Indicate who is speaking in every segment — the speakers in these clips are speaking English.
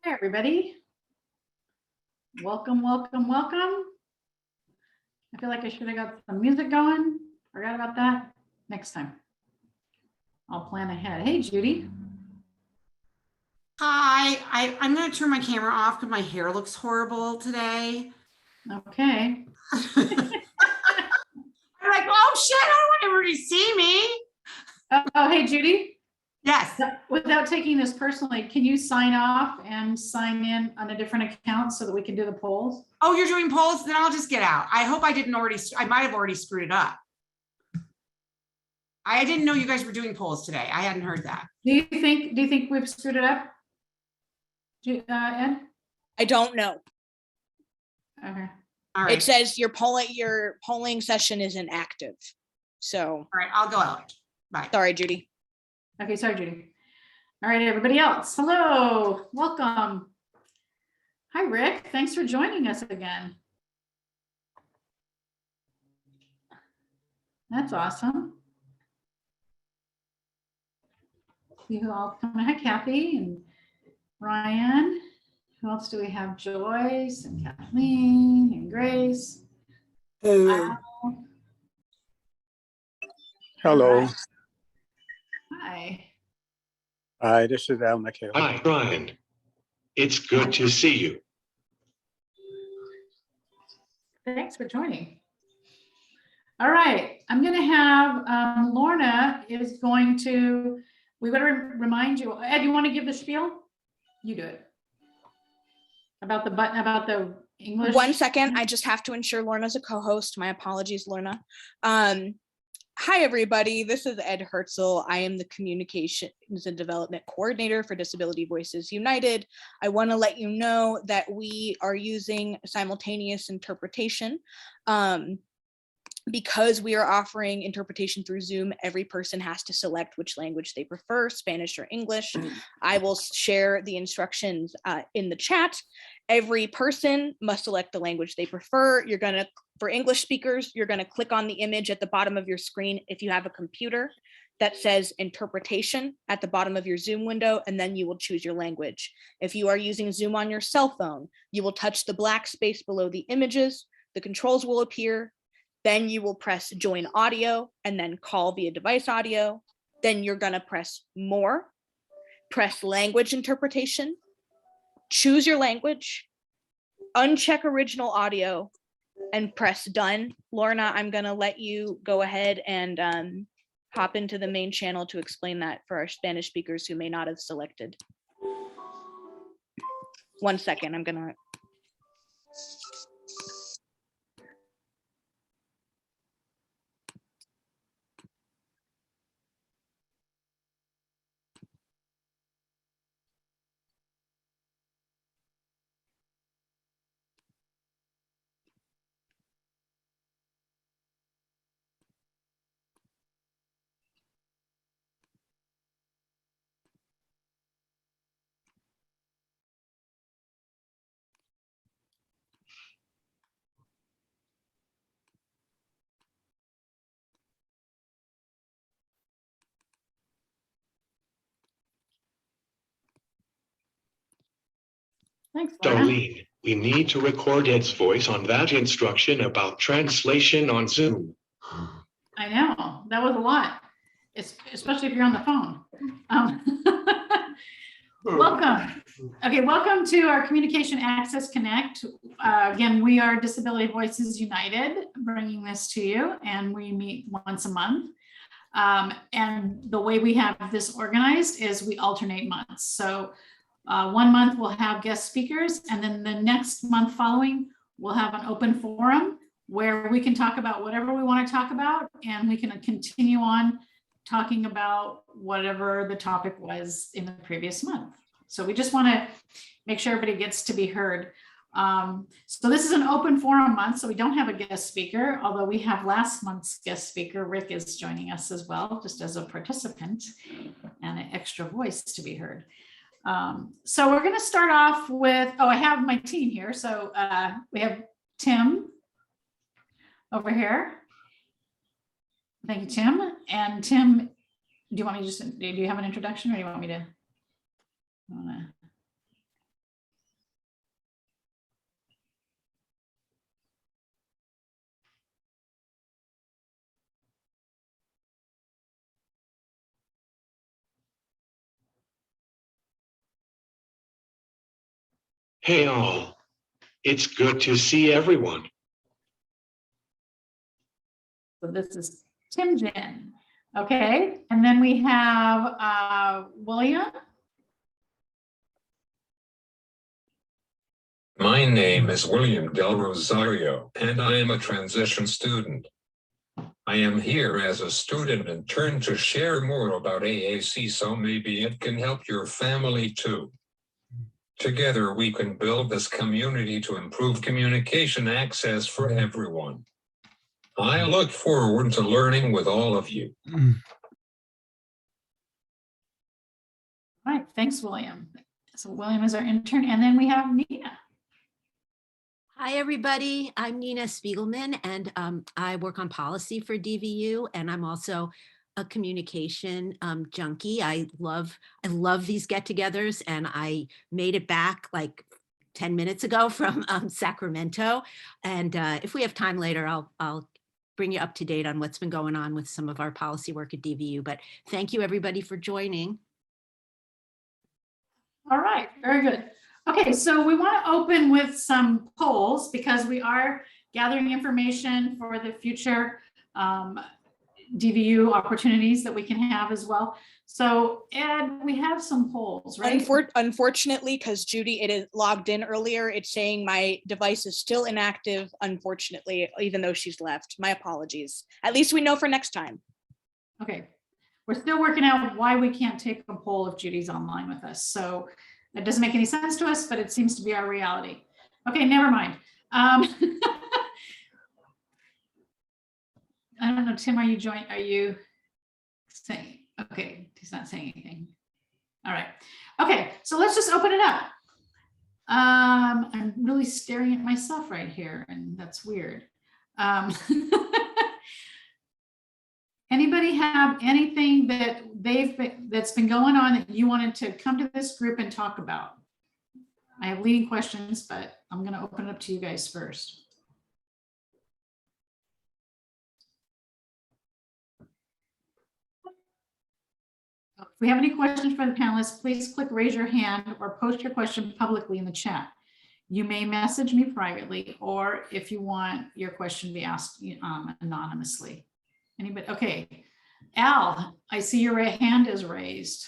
Speaker 1: Hey, everybody. Welcome, welcome, welcome. I feel like I should have got some music going. Forgot about that. Next time. I'll plan ahead. Hey, Judy.
Speaker 2: Hi, I'm going to turn my camera off because my hair looks horrible today.
Speaker 1: Okay.
Speaker 2: I'm like, oh shit, I don't want everybody to see me.
Speaker 1: Oh, hey, Judy.
Speaker 2: Yes.
Speaker 1: Without taking this personally, can you sign off and sign in on a different account so that we can do the polls?
Speaker 2: Oh, you're doing polls? Then I'll just get out. I hope I might have already screwed it up. I didn't know you guys were doing polls today. I hadn't heard that.
Speaker 1: Do you think we've screwed it up? Ed?
Speaker 3: I don't know.
Speaker 1: Okay.
Speaker 2: All right.
Speaker 3: It says your polling session is inactive. So.
Speaker 2: All right, I'll go out. Bye.
Speaker 3: Sorry, Judy.
Speaker 1: Okay, sorry, Judy. All right, everybody else. Hello, welcome. Hi, Rick. Thanks for joining us again. That's awesome. See who all coming. Hi, Kathy and Ryan. Who else do we have? Joyce and Kathleen and Grace.
Speaker 4: Hello. Hello.
Speaker 1: Hi.
Speaker 4: Hi, this is Al McHale.
Speaker 5: Hi, Brian. It's good to see you.
Speaker 1: Thanks for joining. All right, I'm going to have Lorna is going to. We better remind you. Ed, you want to give the spiel? You do it. About the button, about the English.
Speaker 3: 1 second. I just have to ensure Lorna's a co-host. My apologies, Lorna. Hi, everybody. This is Ed Herzl. I am the Communications and Development Coordinator for Disability Voices United. I want to let you know that we are using simultaneous interpretation. Because we are offering interpretation through Zoom, every person has to select which language they prefer, Spanish or English. I will share the instructions in the chat. Every person must select the language they prefer. For English speakers, you're gonna click on the image at the bottom of your screen if you have a computer that says interpretation at the bottom of your Zoom window, and then you will choose your language. If you are using Zoom on your cell phone, you will touch the black space below the images, the controls will appear, then you will press join audio and then call via device audio. Then you're gonna press more, press language interpretation, choose your language, uncheck original audio, and press done. Lorna, I'm gonna let you go ahead and hop into the main channel to explain that for our Spanish speakers who may not have selected. 1 second, I'm gonna.
Speaker 1: Thanks, Lorna.
Speaker 5: Darlene, we need to record Ed's voice on that instruction about translation on Zoom.
Speaker 1: I know, that was a lot, especially if you're on the phone. Welcome. Okay, welcome to our Communication Access Connect. Again, we are Disability Voices United, bringing this to you, and we meet once a month. And the way we have this organized is we alternate months. So 1 month we'll have guest speakers, and then the next month following, we'll have an open forum where we can talk about whatever we want to talk about, and we can continue on talking about whatever the topic was in the previous month. So we just want to make sure everybody gets to be heard. So this is an open forum month, so we don't have a guest speaker, although we have last month's guest speaker. Rick is joining us as well, just as a participant and an extra voice to be heard. So we're going to start off with, I have my team here. So we have Tim over here. Thank you, Tim. And Tim, do you want me to do you have an introduction, or do you want me to?
Speaker 5: Hey all, it's good to see everyone.
Speaker 1: So this is Timjin. Okay, and then we have William.
Speaker 6: My name is William Del Rosario, and I am a transition student. I am here as a student intern to share more about AAC, so maybe it can help your family too. Together, we can build this community to improve communication access for everyone. I look forward to learning with all of you.
Speaker 1: All right, thanks, William. So William is our intern, and then we have Nina.
Speaker 2: Hi, everybody. I'm Nina Spiegelman, and I work on policy for DVU, and I'm also a communication junkie. I love these get-togethers, and I made it back like 10 minutes ago from Sacramento. And if we have time later, I'll bring you up to date on what's been going on with some of our policy work at DVU. But thank you, everybody, for joining.
Speaker 1: All right, very good. Okay, so we want to open with some polls because we are gathering information for the future DVU opportunities that we can have as well. So Ed, we have some polls, right?
Speaker 3: Unfortunately, because Judy, it is logged in earlier, it's saying my device is still inactive, unfortunately, even though she's left. My apologies. At least we know for next time.
Speaker 1: Okay, we're still working out why we can't take a poll if Judy's online with us. So that doesn't make any sense to us, but it seems to be our reality. Okay, never mind. I don't know, Tim, are you saying, okay, he's not saying anything. All right. Okay, so let's just open it up. I'm really staring at myself right here, and that's weird. Anybody have anything that that's been going on that you wanted to come to this group and talk about? I have leading questions, but I'm going to open it up to you guys first. If we have any questions for the panelists, please click raise your hand or post your question publicly in the chat. You may message me privately, or if you want your question to be asked anonymously. Anybody? Okay. Al, I see your hand is raised.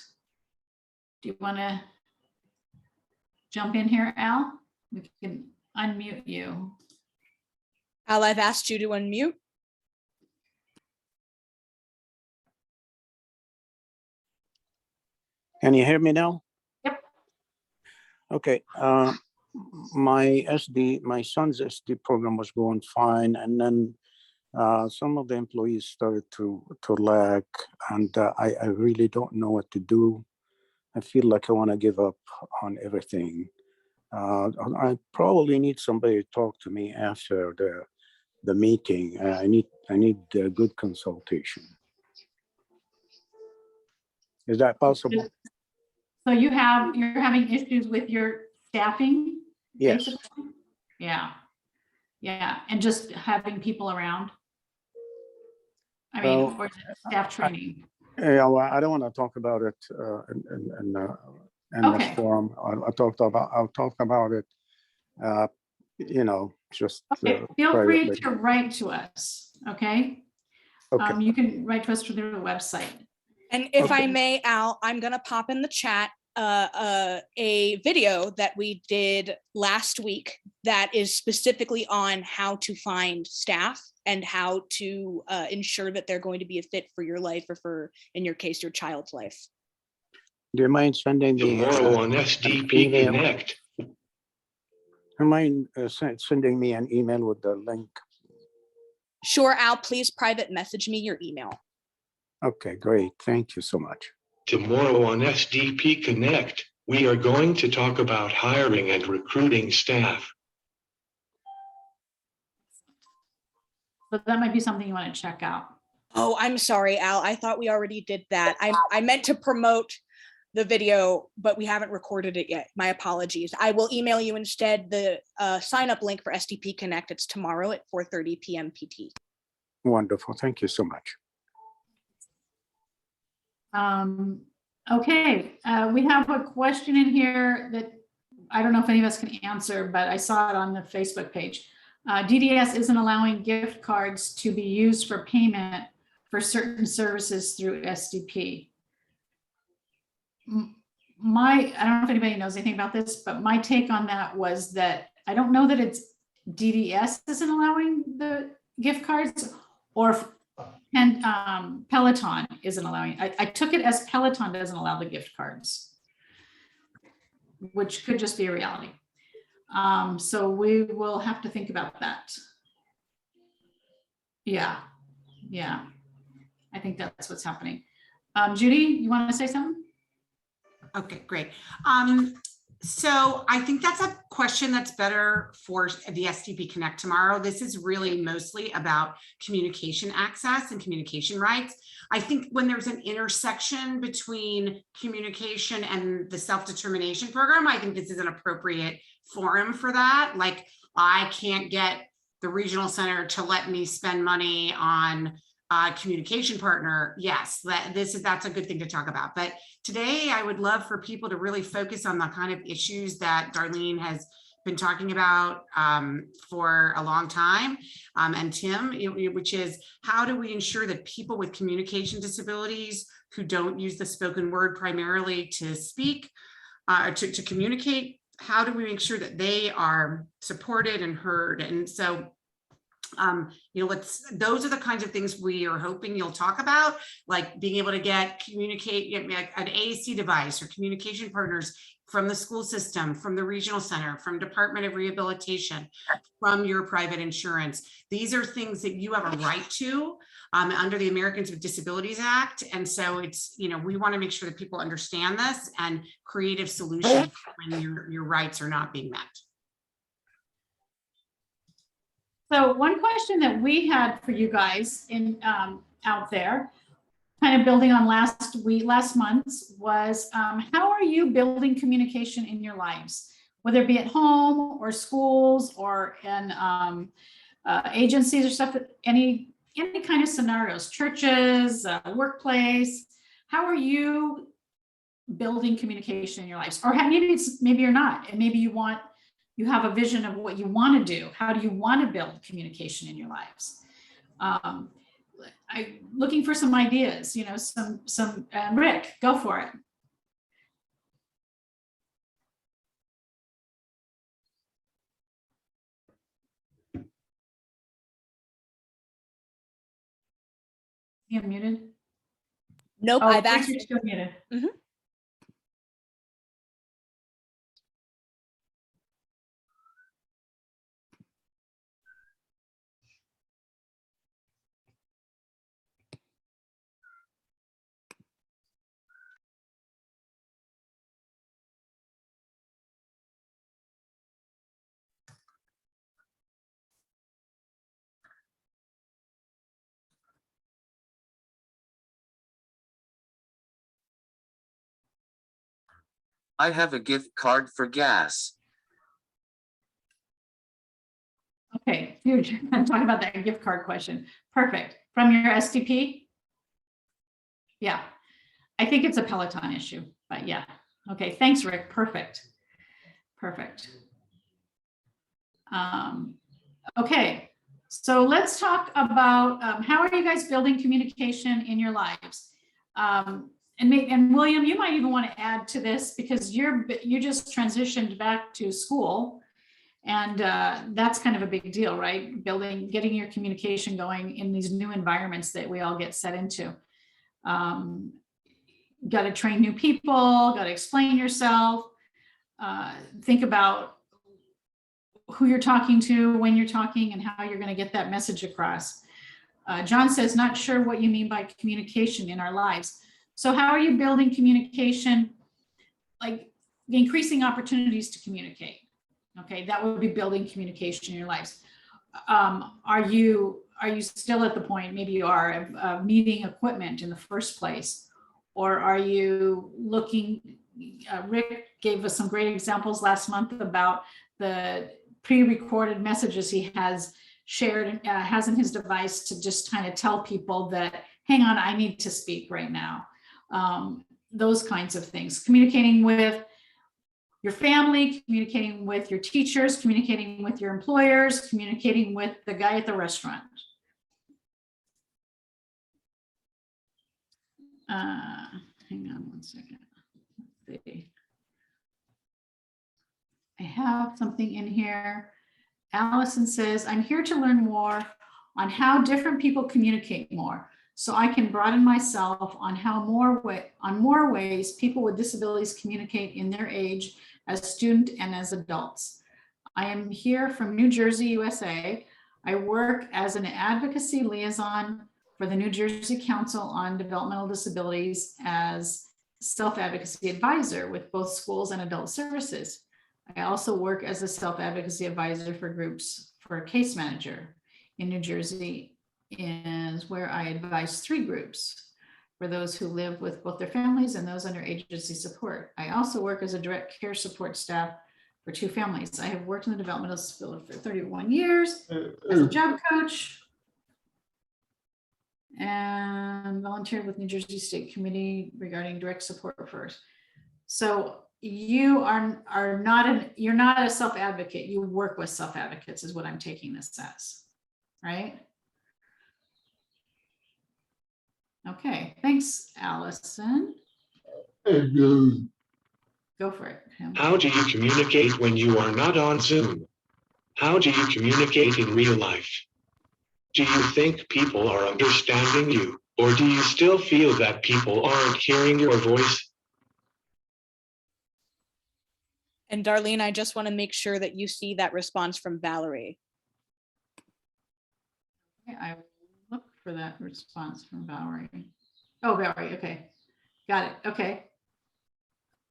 Speaker 1: Do you want to jump in here, Al? We can unmute you.
Speaker 3: Al, I've asked you to unmute.
Speaker 4: Can you hear me now?
Speaker 1: Yep.
Speaker 4: Okay. My son's SD program was going fine, and then some of the employees started to lag, and I really don't know what to do. I feel like I want to give up on everything. I probably need somebody to talk to me after the meeting. I need a good consultation. Is that possible?
Speaker 1: So you're having issues with your staffing?
Speaker 4: Yes.
Speaker 1: Basically? Yeah. Yeah, and just having people around. I mean,
Speaker 4: Well,
Speaker 1: or staff training.
Speaker 4: Yeah, well, I don't want to talk about it in
Speaker 1: Okay.
Speaker 4: this forum. I'll talk about it, just
Speaker 1: Okay, feel free
Speaker 4: privately.
Speaker 1: to write to us, okay?
Speaker 4: Okay.
Speaker 1: You can write to us through the website.
Speaker 3: And if
Speaker 4: Okay.
Speaker 3: I may, Al, I'm going to pop in the chat a video that we did last week that is specifically on how to find staff and how to ensure that they're going to be a fit for your life, or for, in your case, your child's life.
Speaker 4: Do you mind sending me
Speaker 5: Tomorrow on SDP
Speaker 4: email?
Speaker 5: Connect.
Speaker 4: Do you mind sending me an email with the link?
Speaker 3: Sure, Al, please private message me your email.
Speaker 4: Okay, great. Thank you so much.
Speaker 5: Tomorrow on SDP Connect, we are going to talk about hiring and recruiting staff.
Speaker 1: So that might be something you want to check out.
Speaker 3: Oh, I'm sorry, Al. I thought we already did that. I meant to promote the video, but we haven't recorded it yet. My apologies. I will email you instead the sign up link for SDP Connect. It's tomorrow at 4:30 p.m. PT.
Speaker 4: Wonderful. Thank you so much.
Speaker 1: Okay, we have a question in here that I don't know if any of us can answer, but I saw it on the Facebook page. DDS isn't allowing gift cards to be used for payment for certain services through SDP. I don't know if anybody knows anything about this, but my take on that was that I don't know that it's DDS isn't allowing the gift cards, or Peloton isn't allowing. I took it as Peloton doesn't allow the gift cards, which could just be a reality. So we will have to think about that. Yeah, I think that's what's happening. Judy, you want to say something?
Speaker 7: Okay, great. So I think that's a question that's better for the SDP Connect tomorrow. This is really mostly about communication access and communication rights. I think when there's an intersection between communication and the self-determination program, I think this is an appropriate forum for that. Like, I can't get the regional center to let me spend money on a communication partner. Yes, that's a good thing to talk about. But today I would love for people to really focus on the kind of issues that Darlene has been talking about for a long time, and Tim, which is how do we ensure that people with communication disabilities who don't use the spoken word primarily to speak, to communicate, how do we make sure that they are supported and heard? And so those are the kinds of things we are hoping you'll talk about, like being able to communicate an AAC device or communication partners from the school system, from the regional center, from Department of Rehabilitation, from your private insurance. These are things that you have a right to under the Americans with Disabilities Act. And so it's, we want to make sure that people understand this and creative solutions when your rights are not being met.
Speaker 1: So one question that we had for you guys out there, kind of building on last month's, was how are you building communication in your lives, whether it be at home or schools or in agencies or stuff, any kind of scenarios, churches, workplace. How are you building communication in your lives? Or maybe you're not, and maybe you have a vision of what you want to do. How do you want to build communication in your lives? I'm looking for some ideas, Rick, go for it. You're muted.
Speaker 3: Nope,
Speaker 1: Oh,
Speaker 3: I've asked.
Speaker 1: Richard's still muted.
Speaker 3: Mhm.
Speaker 8: I have a gift card for gas.
Speaker 1: Okay, huge. I'm talking about that gift card question. Perfect. From your SDP? Yeah, I think it's a Peloton issue, but yeah. Okay, thanks, Rick. Perfect. Okay, so let's talk about how are you guys building communication in your lives? And William, you might even want to add to this because you just transitioned back to school, and that's kind of a big deal, right? Getting your communication going in these new environments that we all get set into. Got to train new people, got to explain yourself, think about who you're talking to, when you're talking, and how you're going to get that message across. John says, not sure what you mean by communication in our lives. So how are you building communication, like increasing opportunities to communicate? Okay, that would be building communication in your lives. Are you still at the point, maybe you are, of needing equipment in the first place? Or are you looking, Rick gave us some great examples last month about the pre-recorded messages he has shared, has in his device to just kind of tell people that, hang on, I need to speak right now. Those kinds of things. Communicating with your family, communicating with your teachers, communicating with your employers, communicating with the guy at the restaurant. Hang on one second. Let's see. I have something in here. Allison says, I'm here to learn more on how different people communicate more, so I can broaden myself on how more ways people with disabilities communicate in their age as student and as adults. I am here from New Jersey, USA. I work as an advocacy liaison for the New Jersey Council on Developmental Disabilities as self-advocacy advisor with both schools and adult services. I also work as a self-advocacy advisor for groups for a case manager in New Jersey, is where I advise 3 groups for those who live with both their families and those under agency support. I also work as a direct care support staff for 2 families. I have worked in the developmental field for 31 years as a job coach and volunteered with New Jersey State Committee regarding direct support first. So you are not you're not a self-advocate. You work with self-advocates is what I'm taking this as, right? Okay, thanks, Allison. Go for it, Tim.
Speaker 5: How do you communicate when you are not on Zoom? How do you communicate in real life? Do you think people are understanding you, or do you still feel that people aren't hearing your voice?
Speaker 3: And Darlene, I just want to make sure that you see that response from Valerie.
Speaker 1: Okay, I will look for that response from Valerie. Oh, Valerie, okay. Got it, okay.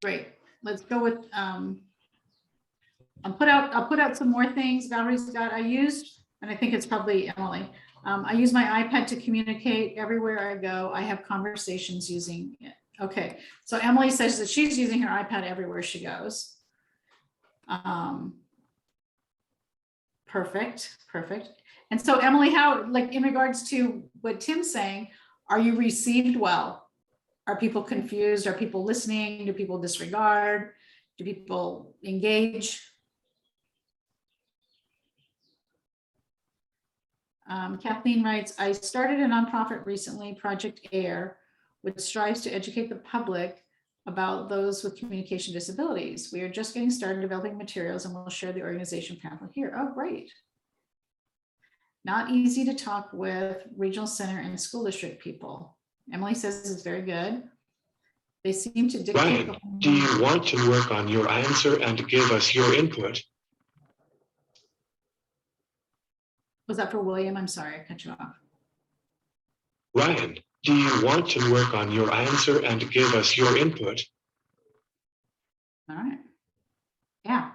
Speaker 1: Great, let's go with, I'll put out some more things Valerie's got. I used, and I think it's probably Emily. I use my iPad to communicate everywhere I go. I have conversations using it. Okay, so Emily says that she's using her iPad everywhere she goes. Perfect. And so Emily, how, like in regards to what Tim's saying, are you received well? Are people confused? Are people listening? Do people disregard? Do people engage? Kathleen writes, I started a nonprofit recently, Project AIR, which strives to educate the public about those with communication disabilities. We are just getting started developing materials and we'll share the organization pamphlet here. Oh, great. Not easy to talk with regional center and school district people. Emily says it's very good. They seem to dictate.
Speaker 5: Ryan, do you want to work on your answer and give us your input?
Speaker 1: Was that for William? I'm sorry, I cut you off.
Speaker 5: Ryan, do you want to work on your answer and give us your input?
Speaker 1: All right. Yeah.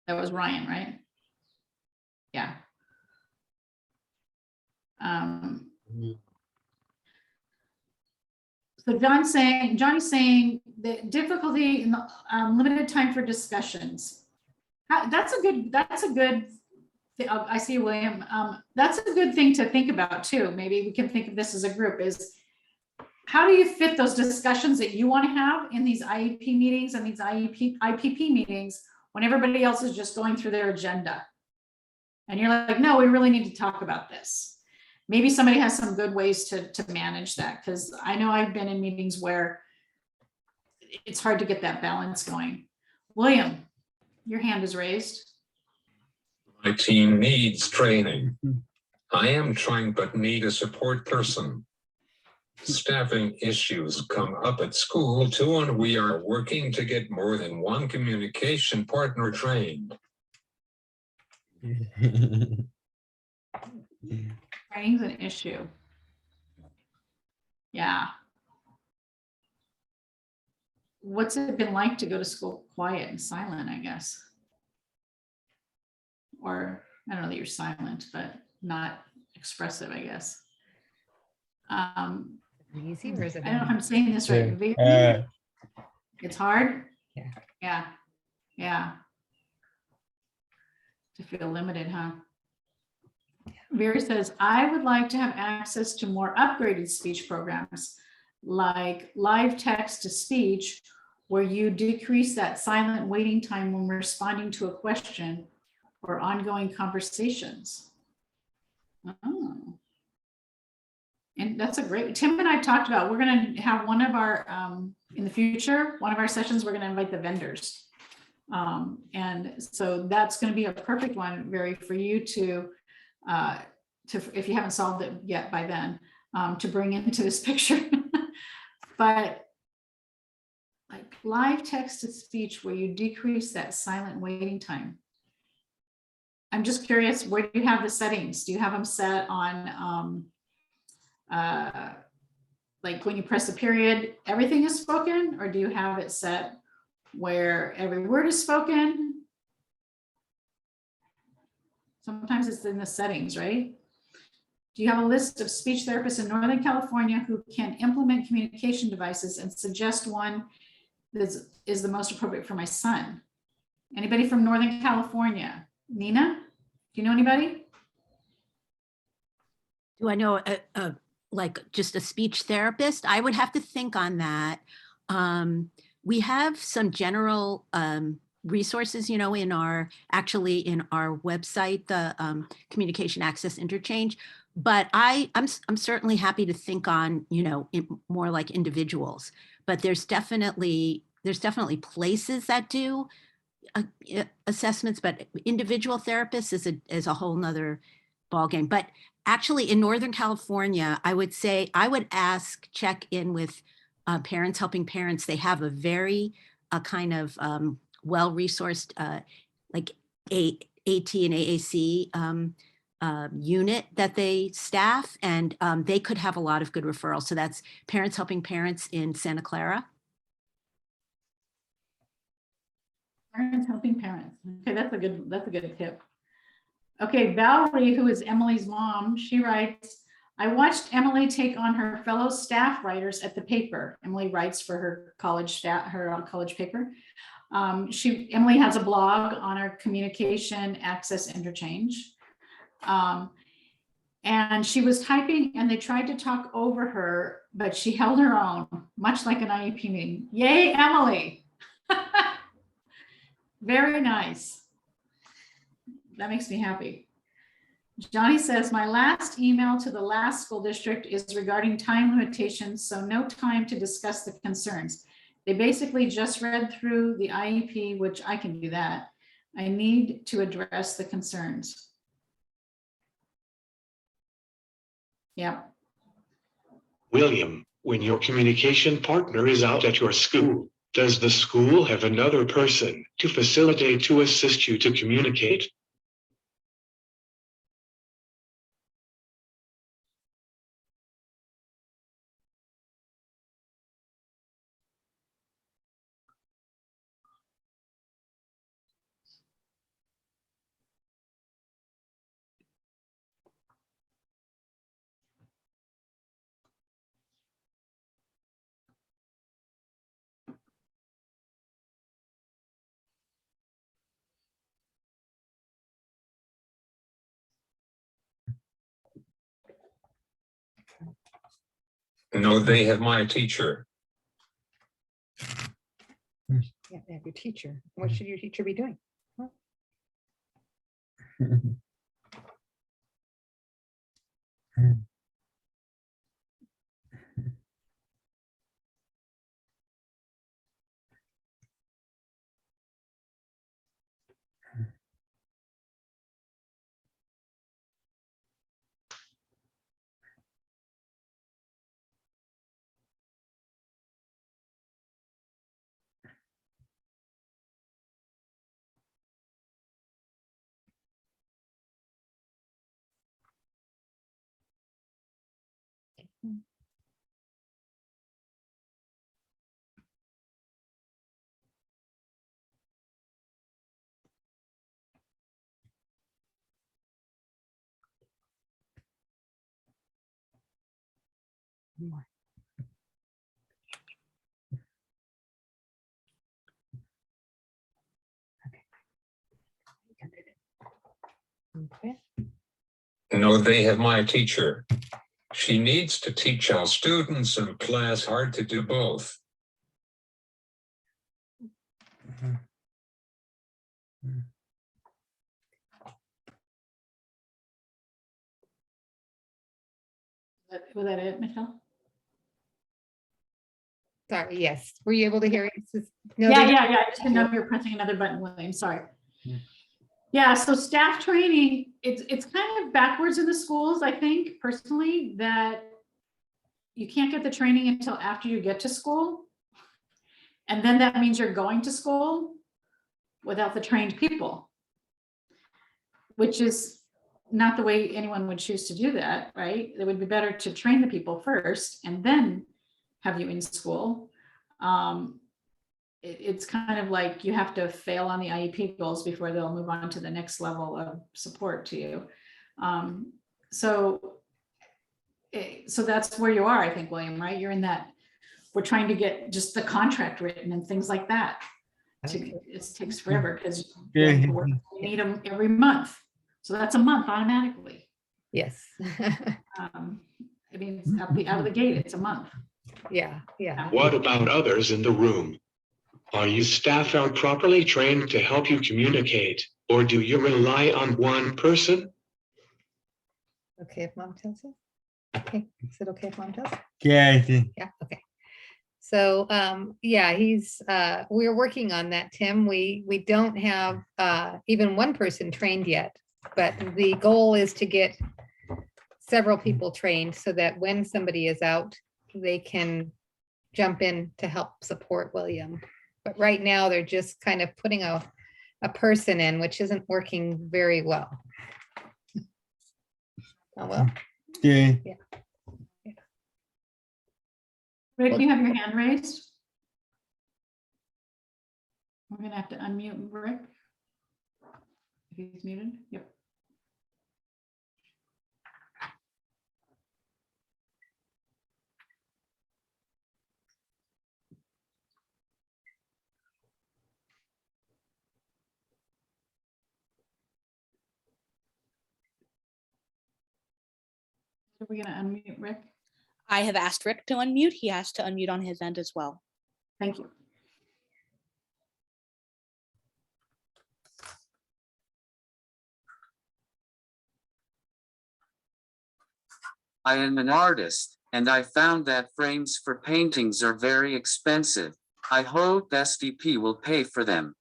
Speaker 1: That was Ryan, right? Yeah. So Johnny's saying the difficulty in the limited time for discussions. That's a good. I see William. That's a good thing to think about too. Maybe we can think of this as a group. Is how do you fit those discussions that you want to have in these IEP meetings and these IPP meetings when everybody else is just going through their agenda? And you're like, no, we really need to talk about this. Maybe somebody has some good ways to manage that, because I know I've been in meetings where it's hard to get that balance going. William, your hand is raised.
Speaker 6: My team needs training. I am trying but need a support person. Staffing issues come up at school too, and we are working to get more than one communication partner trained.
Speaker 1: Training's an issue. Yeah. What's it been like to go to school quiet and silent, I guess? Or I don't know that you're silent, but not expressive, I guess.
Speaker 9: Easy, or is it?
Speaker 1: I don't know if I'm saying this right. It's hard. Yeah. To feel limited, huh? Vera says, I would like to have access to more upgraded speech programs. like live text to speech, where you decrease that silent waiting time when responding to a question or ongoing conversations. Oh. And that's a great, Tim and I talked about, we're going to have one of our, in the future, one of our sessions, we're going to invite the vendors. And so that's going to be a perfect one, Very, for you to, if you haven't solved it yet by then, to bring into this picture. But like live text to speech where you decrease that silent waiting time. I'm just curious, where do you have the settings? Do you have them set on, like when you press a period, everything is spoken, or do you have it set where every word is spoken? Sometimes it's in the settings, right? Do you have a list of speech therapists in Northern California who can implement communication devices and suggest one that is the most appropriate for my son? Anybody from Northern California? Nina, do you know anybody?
Speaker 2: Do I know like just a speech therapist? I would have to think on that. We have some general resources, you know, in our website, the Communication Access Interchange. But I'm certainly happy to think on, you know, more like individuals. But there's definitely places that do assessments, but individual therapists is a whole nother ballgame. But actually, in Northern California, I would say I would check in with Parents Helping Parents. They have a very kind of well-resourced like AT and AAC unit that they staff, and they could have a lot of good referrals. So that's Parents Helping Parents in Santa Clara.
Speaker 1: Parents Helping Parents. Okay, that's a good tip. Okay, Valerie, who is Emily's mom, she writes, I watched Emily take on her fellow staff writers at the paper. Emily writes for her college staff, her college paper. Emily has a blog on our Communication Access Interchange. And she was typing and they tried to talk over her, but she held her own, much like an IEP meeting. Yay, Emily. Very nice. That makes me happy. Johnny says, my last email to the last school district is regarding time limitations, so no time to discuss the concerns. They basically just read through the IEP, which I can do that. I need to address the concerns. Yeah.
Speaker 5: William, when your communication partner is out at your school, does the school have another person to facilitate to assist you to communicate?
Speaker 6: No, they have my teacher.
Speaker 9: Yeah, they have your teacher. What should your teacher be doing? Huh? Okay.
Speaker 6: No, they have my teacher. She needs to teach our students in class hard to do both.
Speaker 1: Was that it, Michelle?
Speaker 9: Sorry, yes. Were you able to hear it? No,
Speaker 1: Yeah,
Speaker 9: they-
Speaker 1: yeah. I just didn't know if you were pressing another button, William. Sorry.
Speaker 4: Hmm.
Speaker 1: Yeah, so staff training, it's kind of backwards in the schools, I think, personally, that you can't get the training until after you get to school. And then that means you're going to school without the trained people, which is not the way anyone would choose to do that, right? It would be better to train the people first and then have you in school. It's kind of like you have to fail on the IEP goals before they'll move on to the next level of support to you. So that's where you are, I think, William, right? You're in that, we're trying to get just the contract written and things like that. It takes forever because you need them every month. So that's a month automatically.
Speaker 9: Yes.
Speaker 1: I mean, it's out of the gate, it's a month.
Speaker 9: Yeah, yeah.
Speaker 5: What about others in the room? Are you staff are properly trained to help you communicate, or do you rely on one person?
Speaker 9: Okay, if mom tells you. Okay, is it okay if mom tells?
Speaker 10: Yeah.
Speaker 9: Yeah, okay. So, yeah, we're working on that, Tim. We don't have even one person trained yet, but the goal is to get several people trained so that when somebody is out, they can jump in to help support William. But right now, they're just kind of putting a person in, which isn't working very well. Oh, well.
Speaker 10: Yeah.
Speaker 1: Rick, you have your hand raised. We're gonna have to unmute Rick. If he's muted, yep. Are we gonna unmute Rick?
Speaker 3: I have asked Rick to unmute. He has to unmute on his end as well.
Speaker 1: Thank you.
Speaker 8: I am an artist, and I found that frames for paintings are very expensive. I hope SDP will pay for them.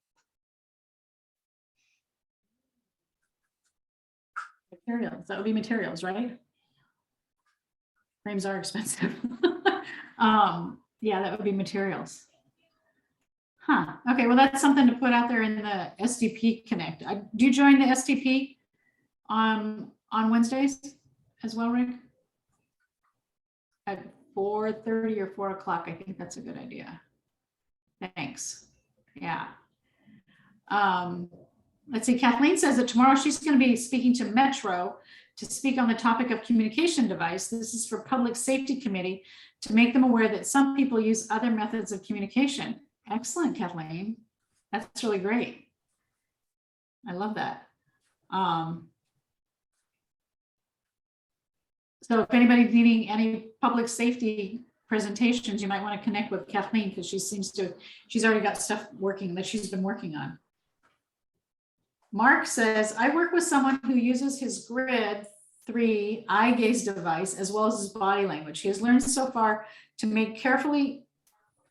Speaker 1: Materials, that would be materials, right? Frames are expensive. Yeah, that would be materials. Huh, okay, well, that's something to put out there in the SDP Connect. Do you join the SDP on Wednesdays as well, Rick? At 4:30 or 4 o'clock, I think that's a good idea. Thanks, yeah. Let's see, Kathleen says that tomorrow she's going to be speaking to Metro to speak on the topic of communication device. This is for Public Safety Committee to make them aware that some people use other methods of communication. Excellent, Kathleen. That's really great. I love that. So if anybody's needing any public safety presentations, you might want to connect with Kathleen because she's already got stuff working that she's been working on. Mark says, I work with someone who uses his Grid 3 eye gaze device as well as his body language. He has learned so far to make carefully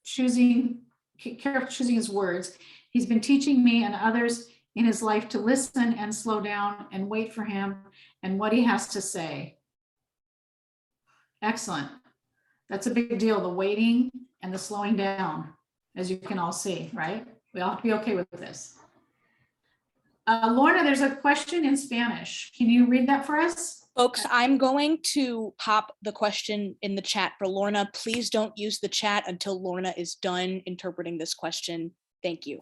Speaker 1: choosing his words. He's been teaching me and others in his life to listen and slow down and wait for him and what he has to say. Excellent. That's a big deal, the waiting and the slowing down, as you can all see, right? We all have to be okay with this. Lorna, there's a question in Spanish. Can you read that for us?
Speaker 3: Folks, I'm going to pop the question in the chat for Lorna. Please don't use the chat until Lorna is done interpreting this question. Thank you.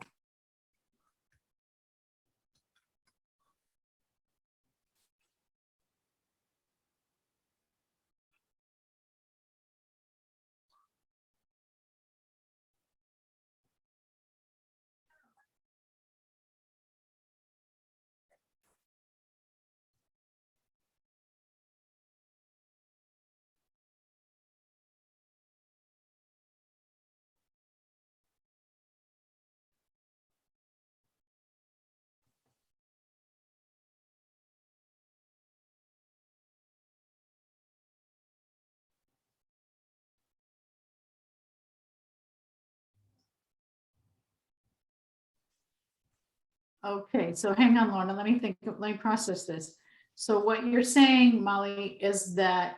Speaker 1: Okay, so hang on, Lorna, let me process this. So what you're saying, Molly, is that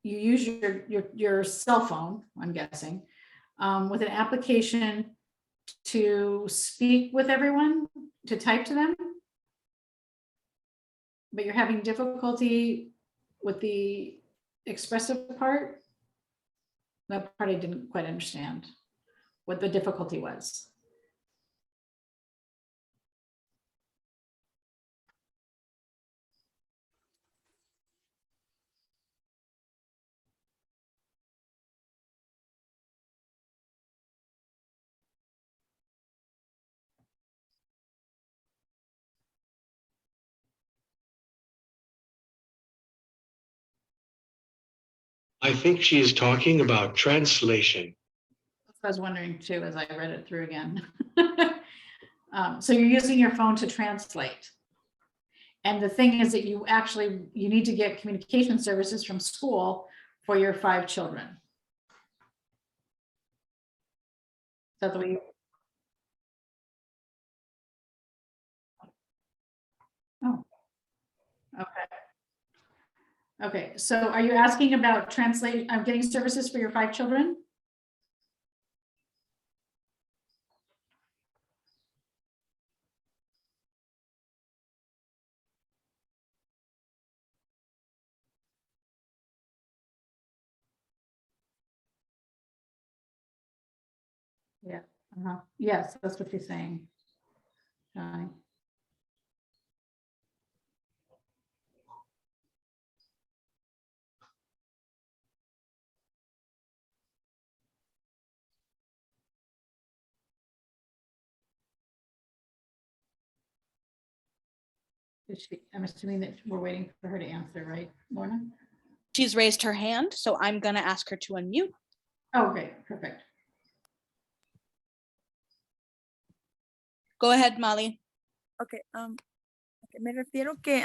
Speaker 1: you use your cell phone, I'm guessing, with an application to speak with everyone, to type to them? But you're having difficulty with the expressive part? That part I didn't quite understand what the difficulty was.
Speaker 5: I think she is talking about translation.
Speaker 1: I was wondering too, as I read it through again. So you're using your phone to translate. And the thing is that you need to get communication services from school for your 5 children. Is that the way you? Oh, okay. Okay, so are you asking about getting services for your 5 children? Yeah. Yes, that's what you're saying. Johnny. I'm assuming that we're waiting for her to answer, right, Lorna?
Speaker 3: She's raised her hand, so I'm gonna ask her to unmute.
Speaker 1: Oh, great, perfect.
Speaker 3: Go ahead, Molly.
Speaker 10: Okay, me refiero que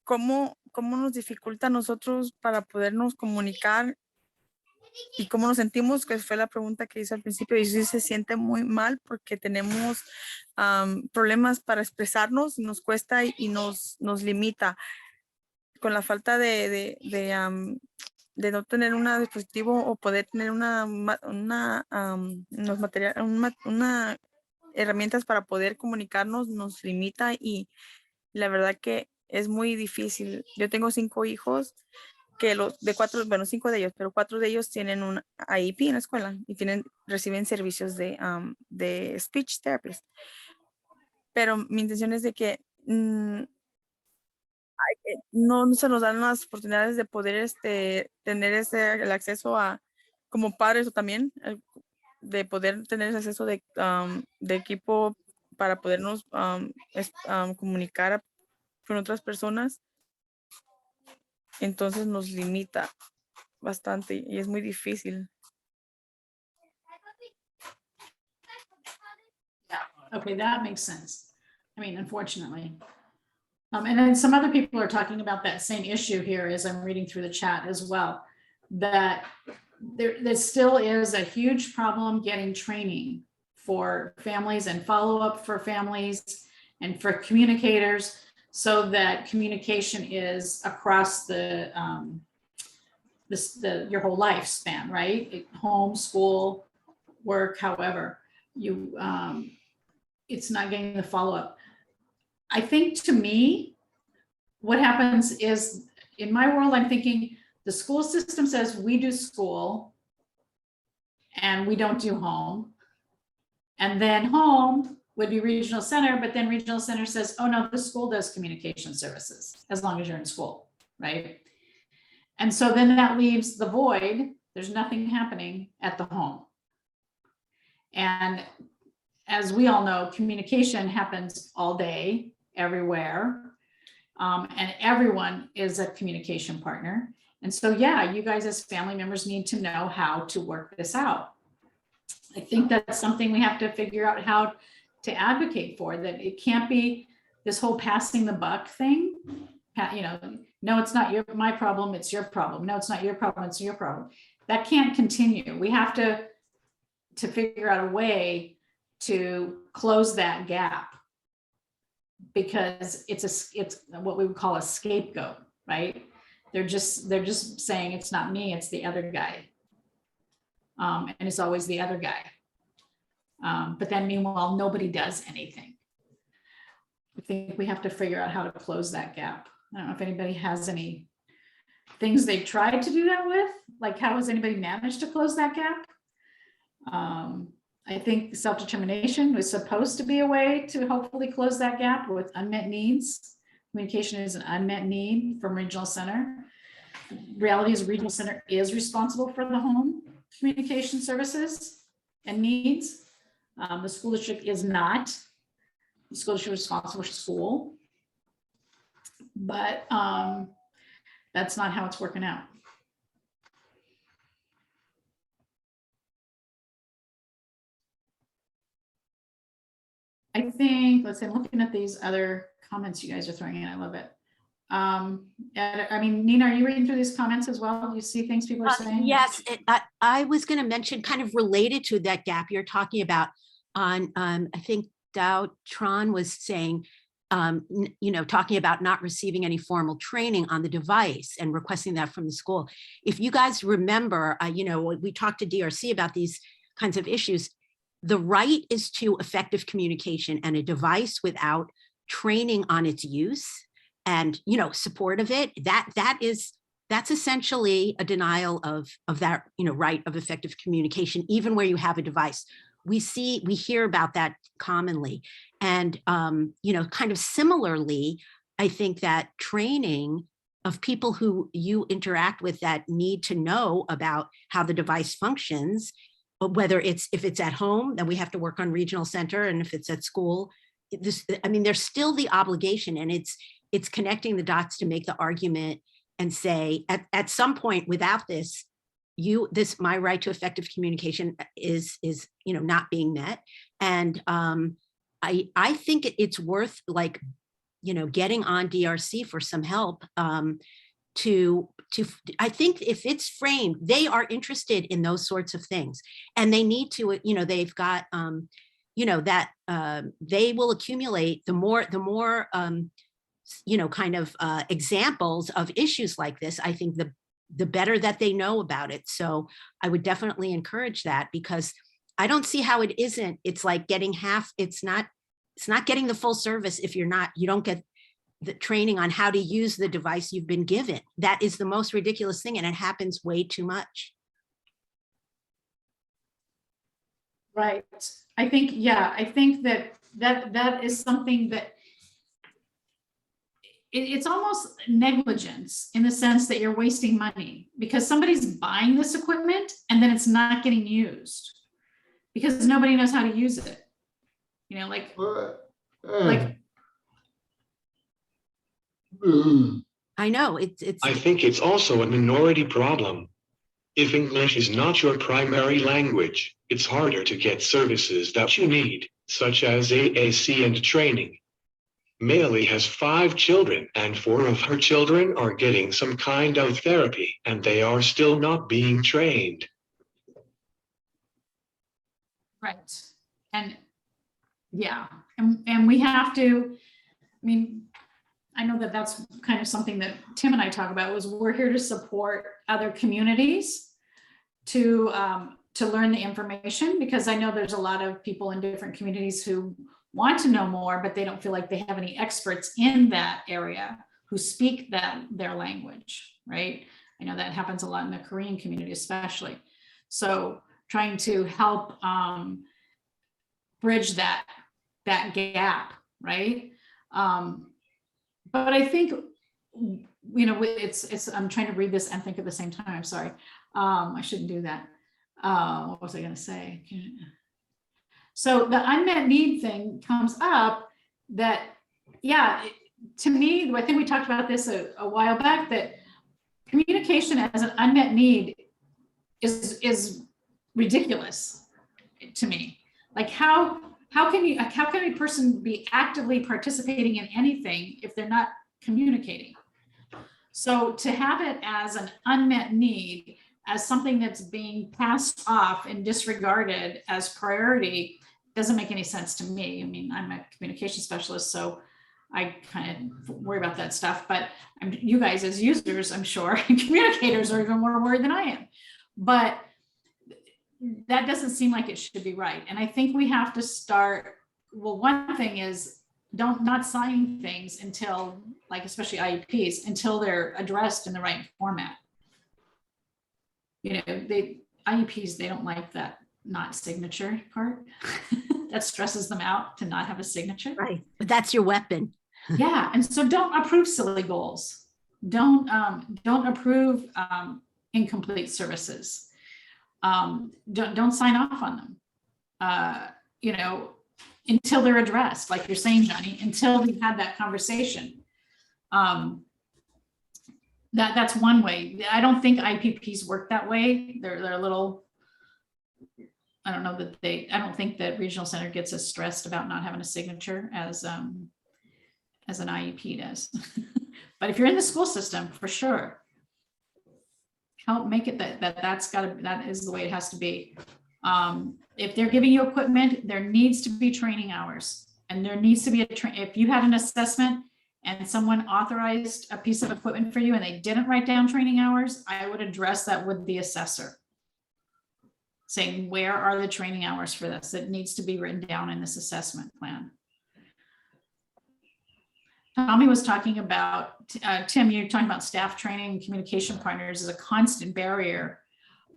Speaker 10: cómo nos dificulta a nosotros para podernos comunicar y cómo nos sentimos, que fue la pregunta que hice al principio, y sí se siente muy mal porque tenemos problemas para expresarnos, nos cuesta y nos limita con la falta de no tener un dispositivo o poder tener herramientas para poder comunicarnos, nos limita y la verdad que es muy difícil. Yo tengo 5 hijos que bueno, 5 de ellos, pero 4 de ellos tienen un IEP en la escuela y reciben servicios de speech therapist. Pero mi intención es de que no se nos dan las oportunidades de poder tener el acceso a, como padres o también, de poder tener ese acceso de equipo para podernos comunicar con otras personas. Entonces nos limita bastante y es muy difícil.
Speaker 1: Yeah, okay, that makes sense. I mean, unfortunately. And then some other people are talking about that same issue here as I'm reading through the chat as well, that there still is a huge problem getting training for families and follow-up for families and for communicators so that communication is across your whole lifespan, right? Home, school, work, however, it's not getting the follow-up. I think to me, what happens is in my world, I'm thinking the school system says we do school and we don't do home. And then home would be regional center, but then regional center says, oh no, the school does communication services as long as you're in school, right? And so then that leaves the void. There's nothing happening at the home. And as we all know, communication happens all day, everywhere. And everyone is a communication partner. And so, yeah, you guys as family members need to know how to work this out. I think that's something we have to figure out how to advocate for, that it can't be this whole passing the buck thing. No, it's not my problem, it's your problem. No, it's not your problem, it's your problem. That can't continue. We have to figure out a way to close that gap, because it's what we would call a scapegoat, right? They're just saying it's not me, it's the other guy. And it's always the other guy. But then meanwhile, nobody does anything. I think we have to figure out how to close that gap. I don't know if anybody has any things they've tried to do that with, like how has anybody managed to close that gap? I think self-determination was supposed to be a way to hopefully close that gap with unmet needs. Communication is an unmet need from regional center. Reality is regional center is responsible for the home communication services and needs. The school district is not. The school district is responsible for school. But that's not how it's working out. I think, let's say, I'm looking at these other comments you guys are throwing in. I love it. And I mean, Nina, are you reading through these comments as well? Do you see things people are saying?
Speaker 2: Yes, I was going to mention, kind of related to that gap you're talking about on, I think Dow Tron was saying, you know, talking about not receiving any formal training on the device and requesting that from the school. If you guys remember, you know, we talked to DRC about these kinds of issues. The right is to effective communication, and a device without training on its use and, you know, support of it, that's essentially a denial of that, you know, right of effective communication, even where you have a device. We hear about that commonly. And, you know, kind of similarly, I think that training of people who you interact with that need to know about how the device functions, whether if it's at home, then we have to work on regional center, and if it's at school, I mean, there's still the obligation, and it's connecting the dots to make the argument and say, at some point, without this, my right to effective communication is you know, not being met. And I think it's worth, like, you know, getting on DRC for some help I think if it's framed, they are interested in those sorts of things, and they need to, you know, they've got, you know, that they will accumulate the more, you know, kind of examples of issues like this. I think the better that they know about it. So I would definitely encourage that, because I don't see how it isn't. It's like getting half, it's not getting the full service if you don't get the training on how to use the device you've been given. That is the most ridiculous thing, and it happens way too much.
Speaker 1: Right. I think, yeah, I think that is something that it's almost negligence, in the sense that you're wasting money because somebody's buying this equipment and then it's not getting used because nobody knows how to use it. You know, like
Speaker 2: I know it's.
Speaker 5: I think it's also a minority problem. If English is not your primary language, it's harder to get services that you need, such as AAC and training. Maili has 5 children, and 4 of her children are getting some kind of therapy, and they are still not being trained.
Speaker 1: right. And yeah, and we have to, I mean, I know that that's kind of something that Tim and I talk about, was we're here to support other communities to learn the information, because I know there's a lot of people in different communities who want to know more, but they don't feel like they have any experts in that area who speak their language, right? I know that happens a lot in the Korean community, especially. So trying to help bridge that gap, right? But I think, you know, it's, I'm trying to read this and think at the same time, I'm sorry. I shouldn't do that. What was I gonna say? So the unmet need thing comes up that, yeah, to me, I think we talked about this a while back, that communication as an unmet need is ridiculous to me. Like how can a person be actively participating in anything if they're not communicating? So to have it as an unmet need, as something that's being passed off and disregarded as priority, doesn't make any sense to me. I mean, I'm a communication specialist, so I kind of worry about that stuff, but you guys as users, I'm sure, and communicators are even more worried than I am. But that doesn't seem like it should be right. And I think we have to start, well, one thing is not sign things until, like, especially IEPs, until they're addressed in the right format. You know, IEPs, they don't like that not signature part. That stresses them out to not have a signature.
Speaker 2: Right, but that's your weapon.
Speaker 1: Yeah, and so don't approve silly goals. Don't approve incomplete services. Don't sign off on them. You know, until they're addressed, like you're saying, Johnny, until we've had that conversation. That's one way. I don't think IPPs work that way. They're a little, I don't know that I don't think that regional center gets as stressed about not having a signature as an IEP does. But if you're in the school system, for sure, help make it that is the way it has to be. If they're giving you equipment, there needs to be training hours, and there needs to be if you had an assessment and someone authorized a piece of equipment for you and they didn't write down training hours, I would address that with the assessor, saying, where are the training hours for this? It needs to be written down in this assessment plan. Tommy was talking about, Tim, you're talking about staff training and communication partners is a constant barrier.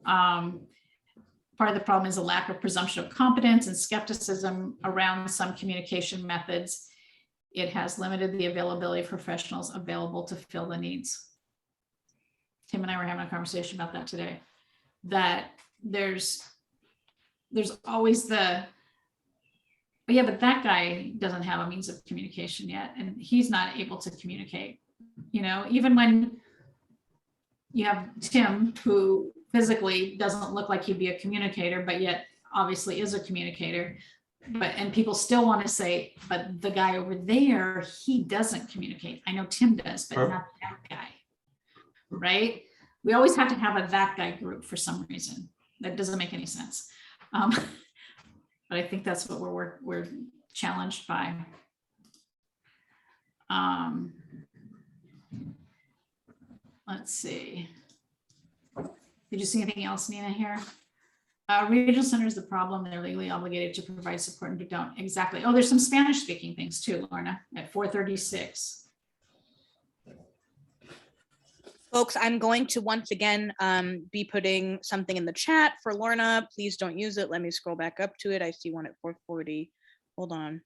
Speaker 1: Part of the problem is a lack of presumption of competence and skepticism around some communication methods. It has limited the availability of professionals available to fill the needs. Tim and I were having a conversation about that today, that there's always the, yeah, but that guy doesn't have a means of communication yet, and he's not able to communicate. You know, even when you have Tim, who physically doesn't look like he'd be a communicator, but yet obviously is a communicator, and people still want to say, but the guy over there, he doesn't communicate. I know Tim does, but not that guy, right? We always have to have a that guy group for some reason. That doesn't make any sense. But I think that's what we're challenged by. Let's see. Did you see anything else, Nina, here? Regional center is the problem. They're legally obligated to provide support and don't. Exactly. Oh, there's some Spanish speaking things too, Lorna, at 436.
Speaker 3: Folks, I'm going to once again be putting something in the chat for Lorna. Please don't use it. Let me scroll back up to it. I see one at 440. Hold on.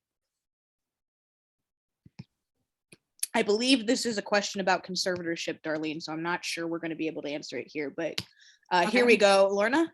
Speaker 3: I believe this is a question about conservatorship, Darlene, so I'm not sure we're going to be able to answer it here, but okay. Here we go. Lorna?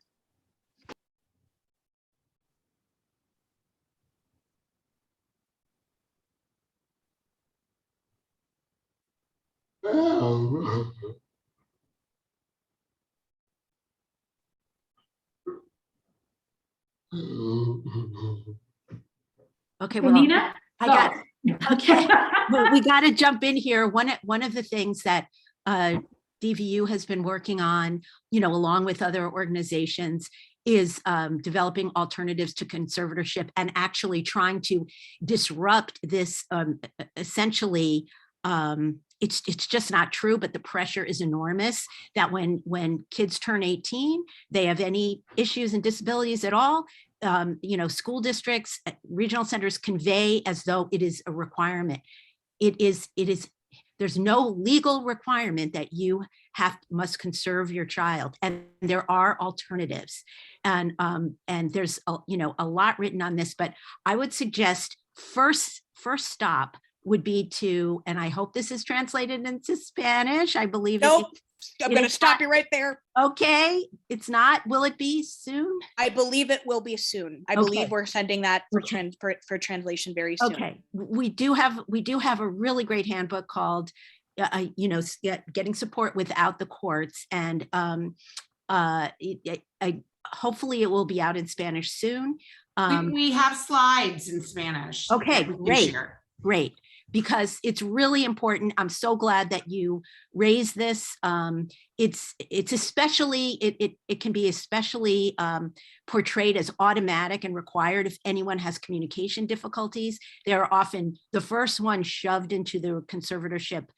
Speaker 2: Okay, well,
Speaker 1: Nina?
Speaker 2: Okay, well, we got to jump in here. One of the things that DVU has been working on, you know, along with other organizations, is developing alternatives to conservatorship and actually trying to disrupt this essentially. It's just not true, but the pressure is enormous that when kids turn 18, they have any issues and disabilities at all, you know, school districts, regional centers convey as though it is a requirement. It is, there's no legal requirement that you must conserve your child, and there are alternatives. And there's you know, a lot written on this, but I would suggest first stop would be to, and I hope this is translated into Spanish. I believe
Speaker 3: nope. I'm going to stop you right there.
Speaker 2: Okay, it's not. Will it be soon?
Speaker 3: I believe it will be soon. I believe we're sending that for translation very soon. Okay,
Speaker 2: we do have a really great handbook called, you know, Getting Support Without the Courts, and hopefully it will be out in Spanish soon.
Speaker 7: We have slides in Spanish.
Speaker 2: Okay, great. because it's really important. I'm so glad that you raised this. It's especially, it can be especially portrayed as automatic and required if anyone has communication difficulties. They're often the first one shoved into the conservatorship,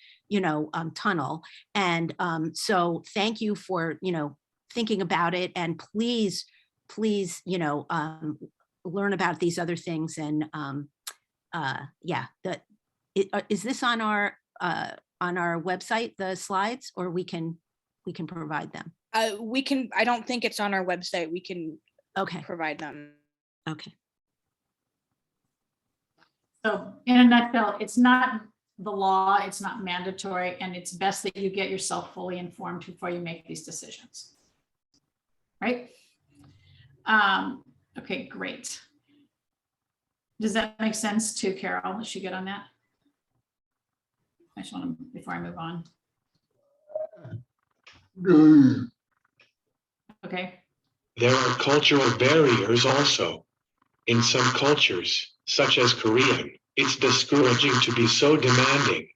Speaker 2: tunnel. And so thank you for, thinking about it, and please, learn about these other things. And yeah, is this on our website, the slides, or we can provide them?
Speaker 3: I don't think it's on our website. We can provide them.
Speaker 2: Okay.
Speaker 1: So in a nutshell, it's not the law, it's not mandatory, and it's best that you get yourself fully informed before you make these decisions. Right? Okay, great. Does that make sense to Carol? Is she good on that? I just want to, before I move on. Okay.
Speaker 5: There are cultural barriers also. In some cultures, such as Korean, it's discouraging to be so demanding.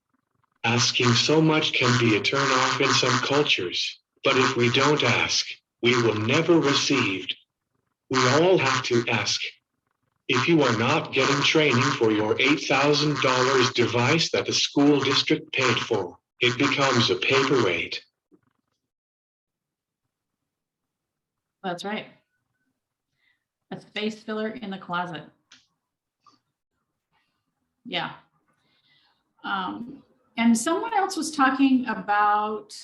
Speaker 5: Asking so much can be a turn off in some cultures, but if we don't ask, we will never receive. We all have to ask. If you are not getting training for your $8,000 device that the school district paid for, it becomes a paperweight.
Speaker 1: That's right. A space filler in the closet. Yeah. And someone else was talking about,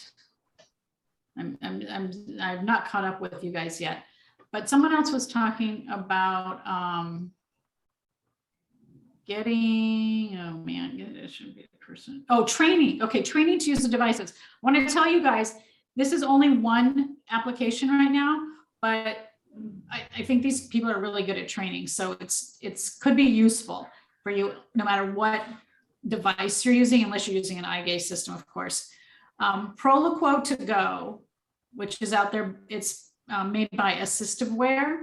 Speaker 1: I've not caught up with you guys yet, but someone else was talking about getting, oh man, it shouldn't be a person. Oh, training. Okay, training to use the devices. I want to tell you guys, this is only one application right now, but I think these people are really good at training. So it's could be useful for you no matter what device you're using, unless you're using an eye gaze system, of course. Proloquo to Go, which is out there, it's made by Assistiveware.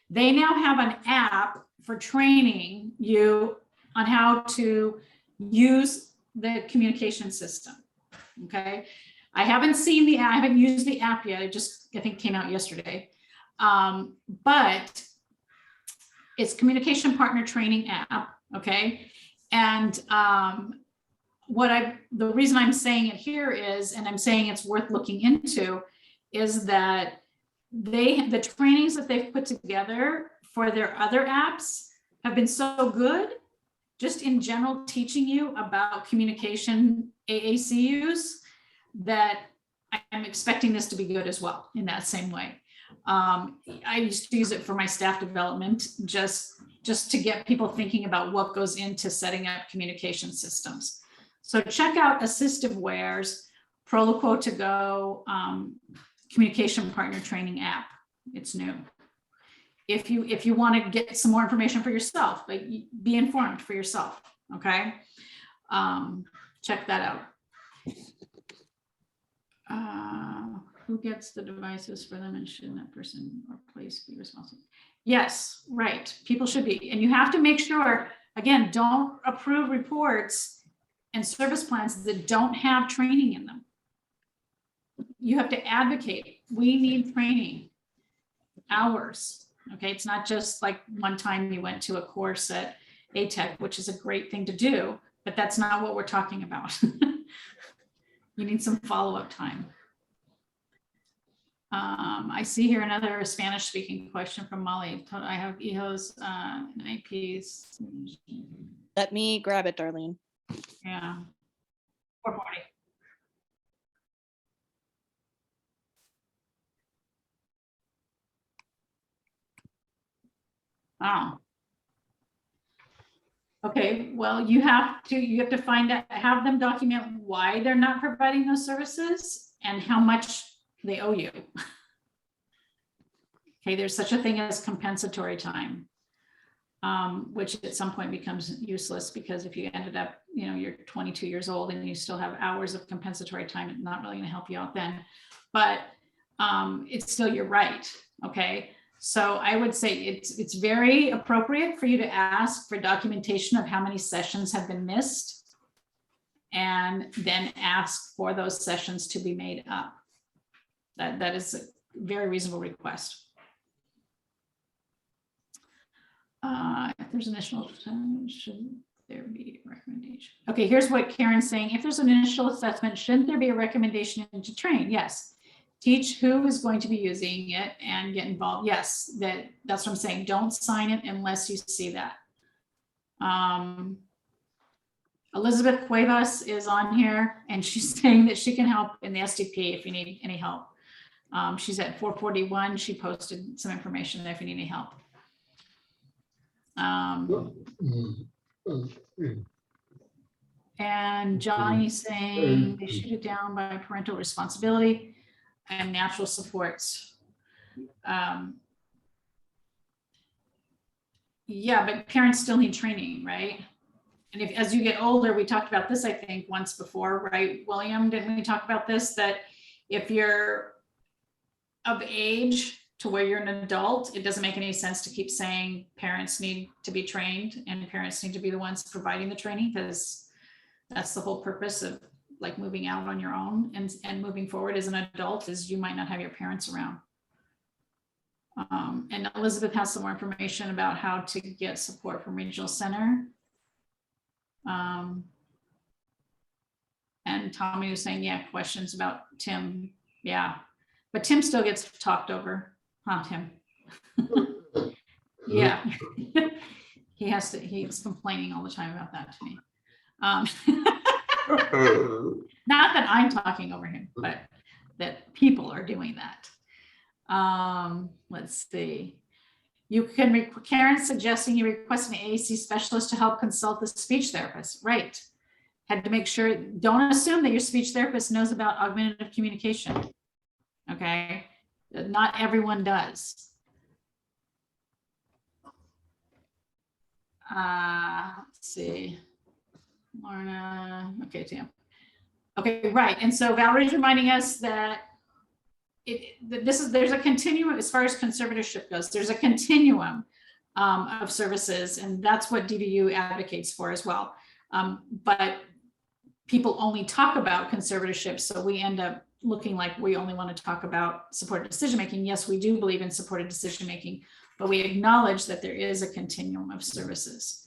Speaker 1: They now have an app for training you on how to use the communication system. Okay, I haven't seen the app, I haven't used the app yet. It just, I think, came out yesterday. But it's communication partner training app. Okay, and the reason I'm saying it here is, and I'm saying it's worth looking into, is that the trainings that they've put together for their other apps have been so good, just in general, teaching you about communication AAC use, that I'm expecting this to be good as well in that same way. I used to use it for my staff development, just to get people thinking about what goes into setting up communication systems. So check out Assistivware's Proloquo to Go communication partner training app. It's new. If you want to get some more information for yourself, but be informed for yourself. Okay, check that out. Who gets the devices for them, and should that person or place be responsible? Yes, right. People should be, and you have to make sure. Again, don't approve reports and service plans that don't have training in them. You have to advocate. We need training hours. Okay, it's not just like one time you went to a course at ATEC, which is a great thing to do, but that's not what we're talking about. You need some follow-up time. I see here another Spanish speaking question from Molly. I have EHOs and IPs.
Speaker 3: Let me grab it, Darlene.
Speaker 1: Yeah. 440. Oh. Okay, well, you have to find out, have them document why they're not providing those services and how much they owe you. Okay, there's such a thing as compensatory time, which at some point becomes useless, because if you ended up, you're 22 years old and you still have hours of compensatory time, it's not really going to help you out then. But it's still your right. Okay. So I would say it's very appropriate for you to ask for documentation of how many sessions have been missed and then ask for those sessions to be made up. That is a very reasonable request. If there's initial, should there be a recommendation? Okay, here's what Karen's saying. If there's an initial assessment, shouldn't there be a recommendation to train? Yes. Teach who is going to be using it and get involved. Yes, that's what I'm saying. Don't sign it unless you see that. Elizabeth Cuevas is on here and she's saying that she can help in the SDP if you need any help. She's at 441. She posted some information there if you need any help. And Johnny's saying they shoot it down by parental responsibility and natural supports. Yeah, but parents still need training, right? And if, as you get older, we talked about this, I think, once before, right, William? Didn't we talk about this? That if you're of age to where you're an adult, it doesn't make any sense to keep saying parents need to be trained and parents need to be the ones providing the training, because that's the whole purpose of like moving out on your own and moving forward as an adult, is you might not have your parents around. And Elizabeth has some more information about how to get support from Regional Center. And Tommy was saying, yeah, questions about Tim. Yeah, but Tim still gets talked over, huh, Tim? Yeah, he's complaining all the time about that to me. Not that I'm talking over him, but that people are doing that. Let's see. You can, Karen's suggesting you request an AAC specialist to help consult the speech therapist. Right. Had to make sure, don't assume that your speech therapist knows about augmentative communication. Okay. Not everyone does. Let's see. Lorna, okay, Tim. Okay, right. And so Valerie's reminding us that there's a continuum as far as conservatorship goes. There's a continuum of services, and that's what DVU advocates for as well. But people only talk about conservatorship, so we end up looking like we only want to talk about supported decision-making. Yes, we do believe in supported decision-making, but we acknowledge that there is a continuum of services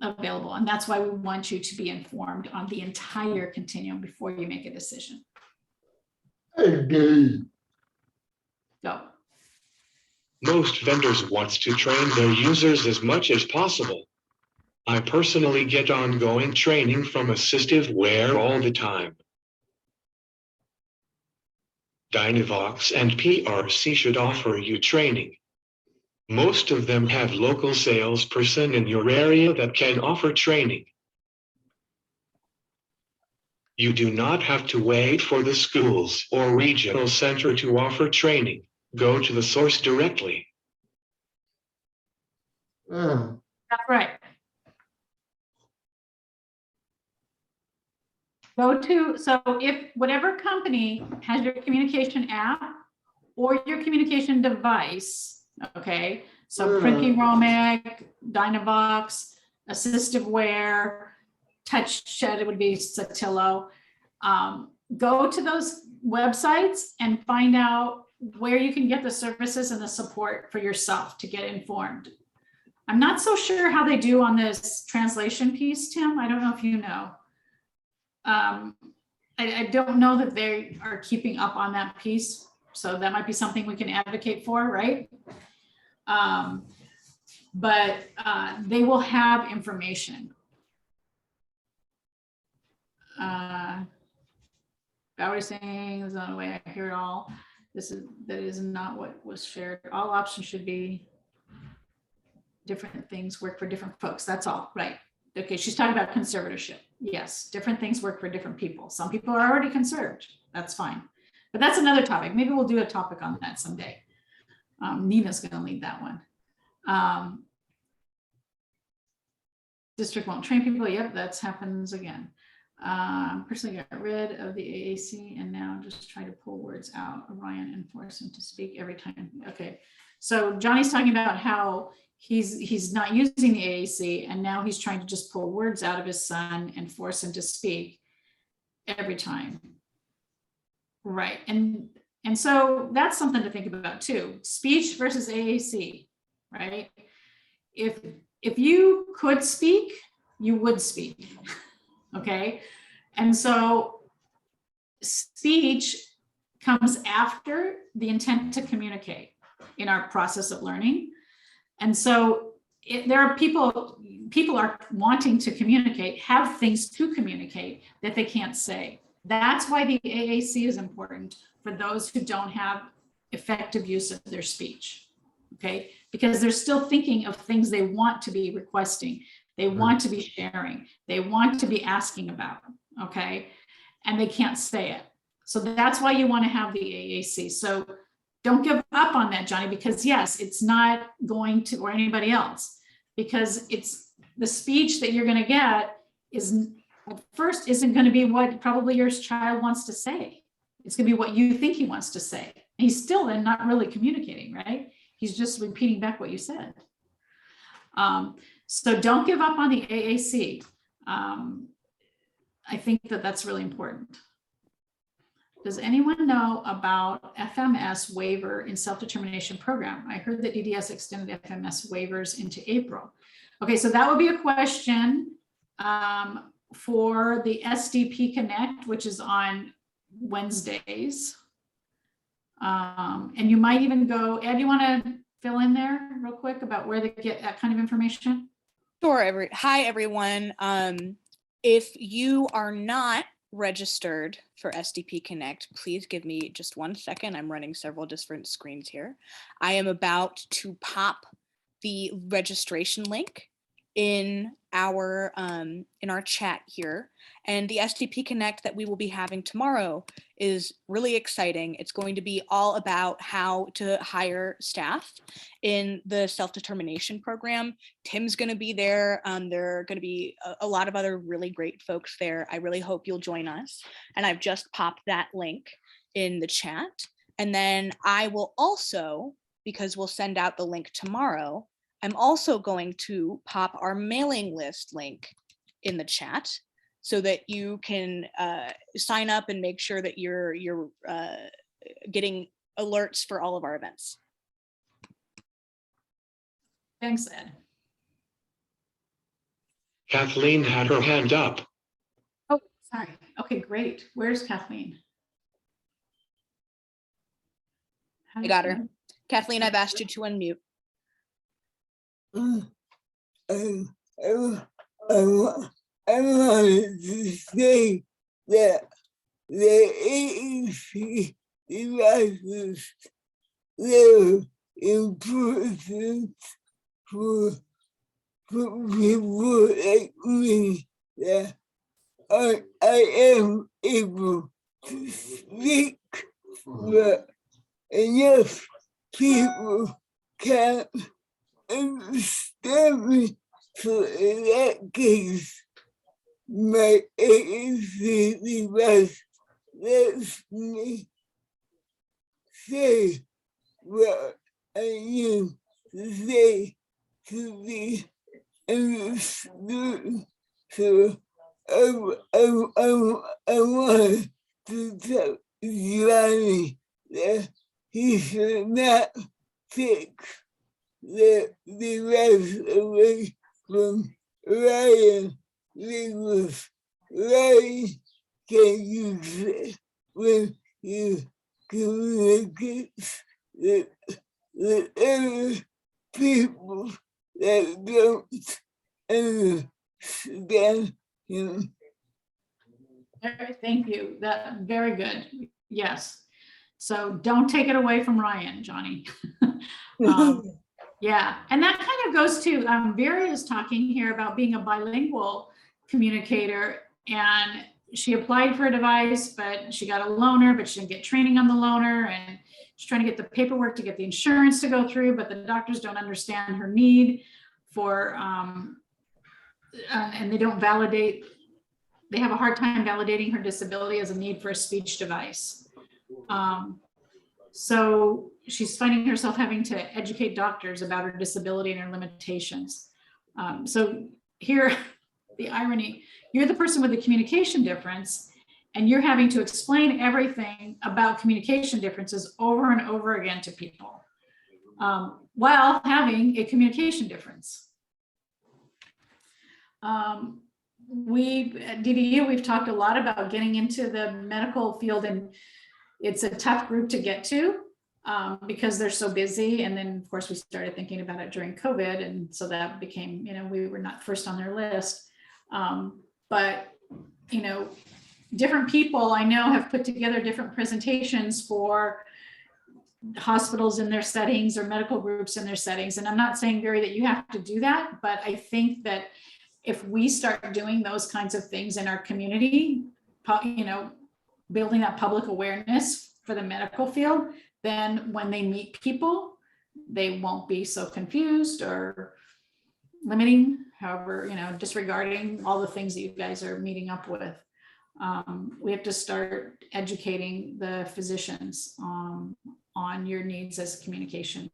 Speaker 1: available. And that's why we want you to be informed on the entire continuum before you make a decision. Go.
Speaker 5: Most vendors want to train their users as much as possible. I personally get ongoing training from assistive wear all the time. Dynavox and PRC should offer you training. Most of them have local salesperson in your area that can offer training. You do not have to wait for the schools or regional center to offer training. Go to the source directly.
Speaker 1: That's right. Go to, so if whatever company has your communication app or your communication device, okay, so Prinky Romic, Dynavox, Assistive Wear, Touch Shed, it would be Satillo. Go to those websites and find out where you can get the services and the support for yourself to get informed. I'm not so sure how they do on this translation piece, Tim. I don't know if you know. I don't know that they are keeping up on that piece. So that might be something we can advocate for, right? But they will have information. Valerie saying there's not a way I hear it all. That is not what was shared. All options should be different things work for different folks. That's all, right? Okay, she's talking about conservatorship. Yes, different things work for different people. Some people are already conserved. That's fine. But that's another topic. Maybe we'll do a topic on that someday. Nina's going to lead that one. District won't train people. Yep, that happens again. Personally got rid of the AAC and now just try to pull words out of Ryan and force him to speak every time. Okay, so Johnny's talking about how he's not using the AAC and now he's trying to just pull words out of his son and force him to speak every time. Right, and so that's something to think about too. Speech versus AAC, right? If you could speak, you would speak. Okay, and so speech comes after the intent to communicate in our process of learning. And so there are people are wanting to communicate, have things to communicate that they can't say. That's why the AAC is important for those who don't have effective use of their speech. Okay, because they're still thinking of things they want to be requesting. They want to be sharing, they want to be asking about, okay? And they can't say it. So that's why you want to have the AAC. So don't give up on that, Johnny, because yes, it's not going to, or anybody else, because it's the speech that you're going to get is at first isn't going to be what probably your child wants to say. It's going to be what you think he wants to say. And he's still then not really communicating, right? He's just repeating back what you said. So don't give up on the AAC. I think that that's really important. Does anyone know about FMS waiver in self-determination program? I heard that DDS extended FMS waivers into April. Okay, so that would be a question for the SDP Connect, which is on Wednesdays. And you might even go, Ed, you want to fill in there real quick about where they get that kind of information?
Speaker 3: Sure. Hi, everyone. If you are not registered for SDP Connect, please give me just 1 second. I'm running several different screens here. I am about to pop the registration link in our chat here. And the SDP Connect that we will be having tomorrow is really exciting. It's going to be all about how to hire staff in the self-determination program. Tim's going to be there. There are going to be a lot of other really great folks there. I really hope you'll join us. And I've just popped that link in the chat. And then I will also, because we'll send out the link tomorrow, I'm also going to pop our mailing list link in the chat so that you can sign up and make sure that you're getting alerts for all of our events.
Speaker 1: Thanks, Ed.
Speaker 5: Kathleen had her hand up.
Speaker 1: Oh, sorry. Okay, great. Where's Kathleen?
Speaker 3: I got her. Kathleen, I've asked you to unmute.
Speaker 11: I wanted to say that the AAC devices, they're important for people like me that I am able to speak, but enough people can't understand me. So in that case, my AAC device lets me say what I need to say to be understood. So I want to tell Johnny that he should not take the device away from Ryan, because Ryan can use it when you communicate with other people that don't understand him.
Speaker 1: Thank you. That very good. Yes. So don't take it away from Ryan, Johnny. Yeah, and that kind of goes to Vera is talking here about being a bilingual communicator, and she applied for a device, but she got a loaner, but she didn't get training on the loaner, and she's trying to get the paperwork to get the insurance to go through, but the doctors don't understand her need for, and they don't validate they have a hard time validating her disability as a need for a speech device. So she's finding herself having to educate doctors about her disability and her limitations. So here, the irony, you're the person with the communication difference, and you're having to explain everything about communication differences over and over again to people, while having a communication difference. At DVU, we've talked a lot about getting into the medical field, and it's a tough group to get to because they're so busy. And then of course we started thinking about it during COVID. And so that became, we were not first on their list. But, different people I know have put together different presentations for hospitals in their settings or medical groups in their settings. And I'm not saying, Gary, that you have to do that, but I think that if we start doing those kinds of things in our community, building that public awareness for the medical field, then when they meet people, they won't be so confused or limiting, however, disregarding all the things that you guys are meeting up with. We have to start educating the physicians on your needs as communication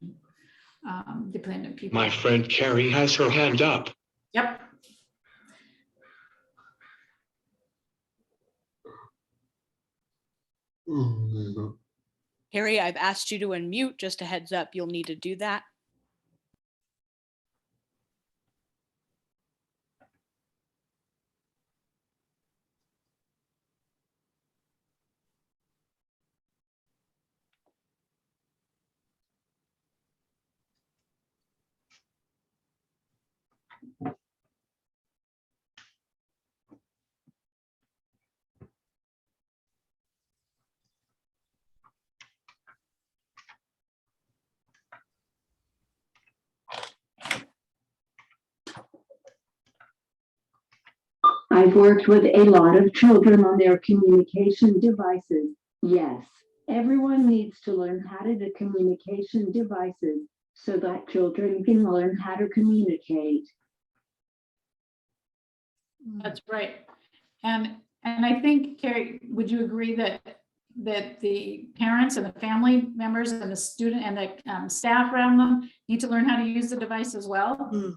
Speaker 1: dependent people.
Speaker 5: My friend Carrie has her hand up.
Speaker 1: Yep.
Speaker 3: Harry, I've asked you to unmute, just a heads up, you'll need to do that.
Speaker 12: I've worked with a lot of children on their communication devices. Yes, everyone needs to learn how to do communication devices so that children can learn how to communicate.
Speaker 1: That's right. And I think, Carrie, would you agree that the parents and the family members and the student and the staff around them need to learn how to use the device as well? Mm.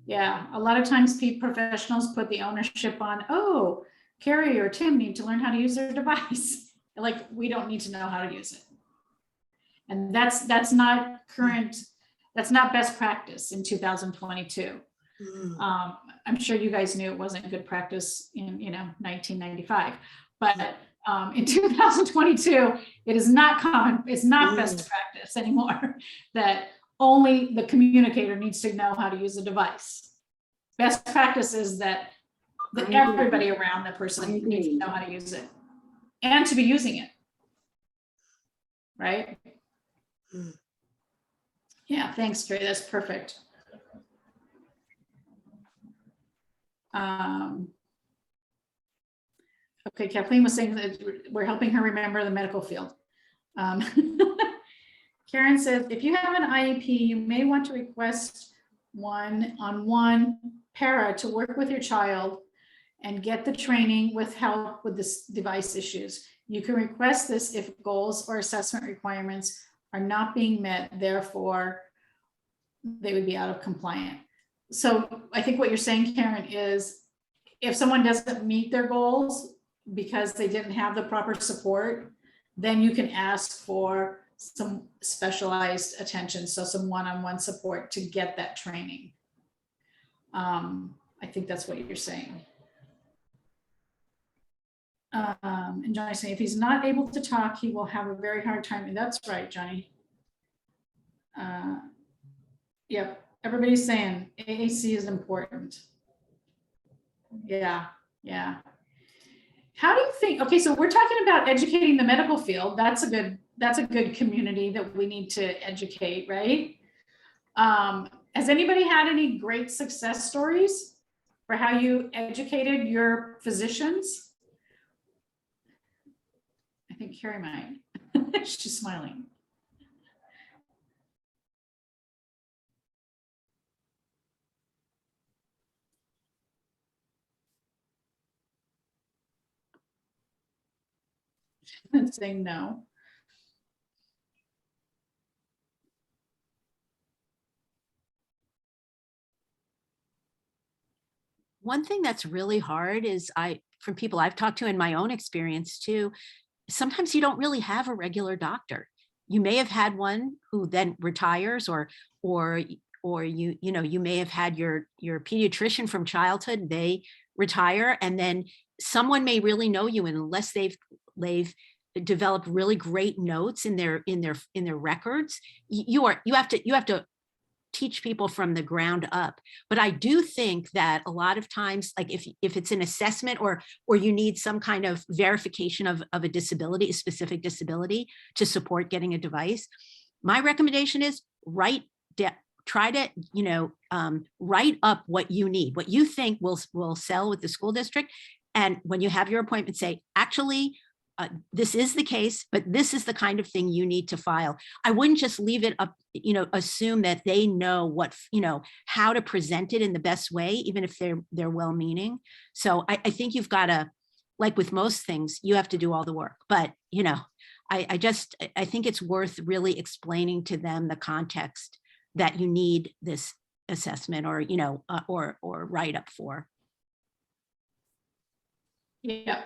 Speaker 1: Yeah, a lot of times professionals put the ownership on, oh, Carrie or Tim need to learn how to use their device. Like, we don't need to know how to use it. And that's not current, that's not best practice in 2022. I'm sure you guys knew it wasn't good practice in 1995, but in 2022, it is not common, it's not best practice anymore that only the communicator needs to know how to use a device. Best practice is that everybody around the person needs to know how to use it and to be using it, right? Yeah, thanks, Trey, that's perfect. Okay, Kathleen was saying that we're helping her remember the medical field. Karen says, if you have an IEP, you may want to request one-on-one para to work with your child and get the training with help with this device issues. You can request this if goals or assessment requirements are not being met, therefore they would be out of compliance. So I think what you're saying, Karen, is if someone doesn't meet their goals because they didn't have the proper support, then you can ask for some specialized attention, so some one-on-one support to get that training. I think that's what you're saying. And Johnny's saying, if he's not able to talk, he will have a very hard time. And that's right, Johnny. Yep, everybody's saying AAC is important. Yeah. How do you think, okay, so we're talking about educating the medical field. That's a good community that we need to educate, right? Has anybody had any great success stories for how you educated your physicians? I think Carrie might. She's smiling. saying no.
Speaker 2: One thing that's really hard is from people I've talked to in my own experience too, sometimes you don't really have a regular doctor. You may have had one who then retires, or you may have had your pediatrician from childhood, they retire, and then someone may really know you, and unless they've developed really great notes in their records, you have to teach people from the ground up. But I do think that a lot of times, like if it's an assessment or you need some kind of verification of a disability, a specific disability to support getting a device, my recommendation is try to, write up what you need, what you think will sell with the school district. And when you have your appointment, say, actually, this is the case, but this is the kind of thing you need to file. I wouldn't just leave it up, assume that they know what, how to present it in the best way, even if they're well-meaning. So I think you've got to, like with most things, you have to do all the work. But, I think it's worth really explaining to them the context that you need this assessment or write up for.
Speaker 1: Yeah.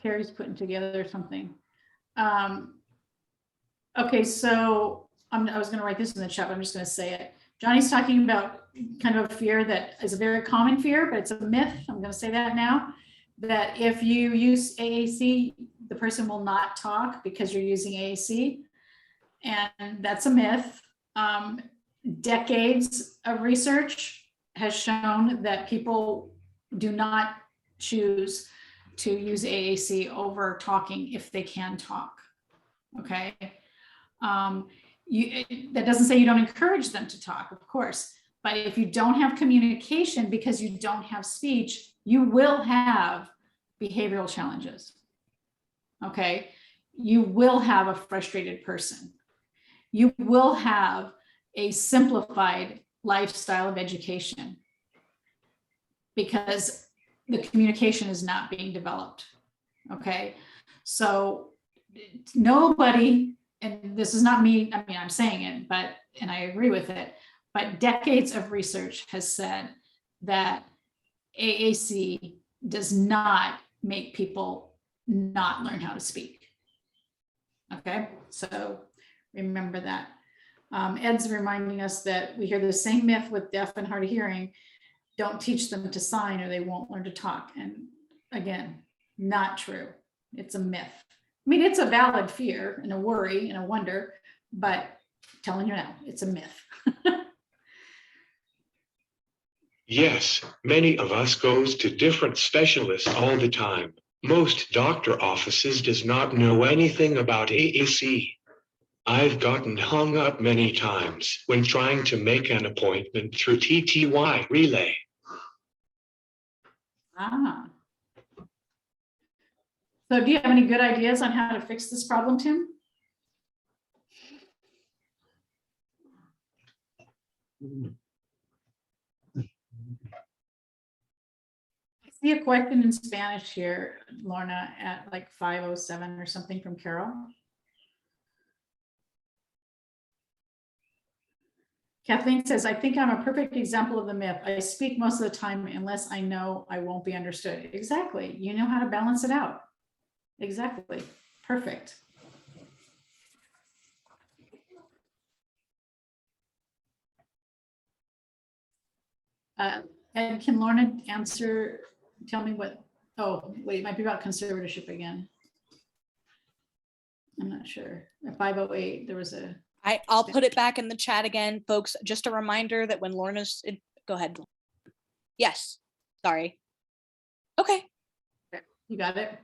Speaker 1: Carrie's putting together something. Okay, so I was going to write this in the chat, but I'm just going to say it. Johnny's talking about kind of a fear that is a very common fear, but it's a myth. I'm going to say that now, that if you use AAC, the person will not talk because you're using AAC. And that's a myth. Decades of research has shown that people do not choose to use AAC over talking if they can talk. Okay. That doesn't say you don't encourage them to talk, of course, but if you don't have communication because you don't have speech, you will have behavioral challenges. Okay. You will have a frustrated person. You will have a simplified lifestyle of education because the communication is not being developed. Okay. So nobody, and this is not me, I mean, I'm saying it, and I agree with it, but decades of research has said that AAC does not make people not learn how to speak. Okay. So remember that. Ed's reminding us that we hear the same myth with deaf and hard of hearing. Don't teach them to sign or they won't learn to talk. And again, not true. It's a myth. I mean, it's a valid fear and a worry and a wonder, but I'm telling you now, it's a myth.
Speaker 5: Yes, many of us goes to different specialists all the time. Most doctor offices does not know anything about AAC. I've gotten hung up many times when trying to make an appointment through TTY Relay.
Speaker 1: So do you have any good ideas on how to fix this problem, Tim? I see a question in Spanish here, Lorna, at like 5:07 or something from Carol. Kathleen says, I think I'm a perfect example of the myth. I speak most of the time unless I know I won't be understood. Exactly. You know how to balance it out. Exactly. Perfect. And can Lorna tell me what, oh, wait, it might be about conservatorship again. I'm not sure. At 5:08, there was a.
Speaker 3: I'll put it back in the chat again, folks. Just a reminder that when Lorna's, go ahead. Yes, sorry. Okay.
Speaker 1: You got it.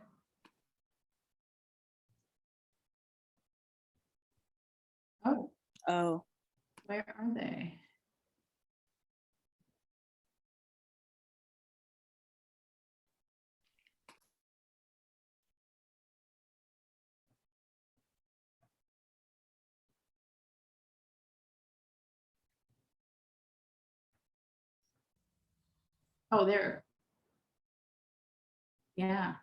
Speaker 3: Oh.
Speaker 1: Where are they? Oh, there. Yeah.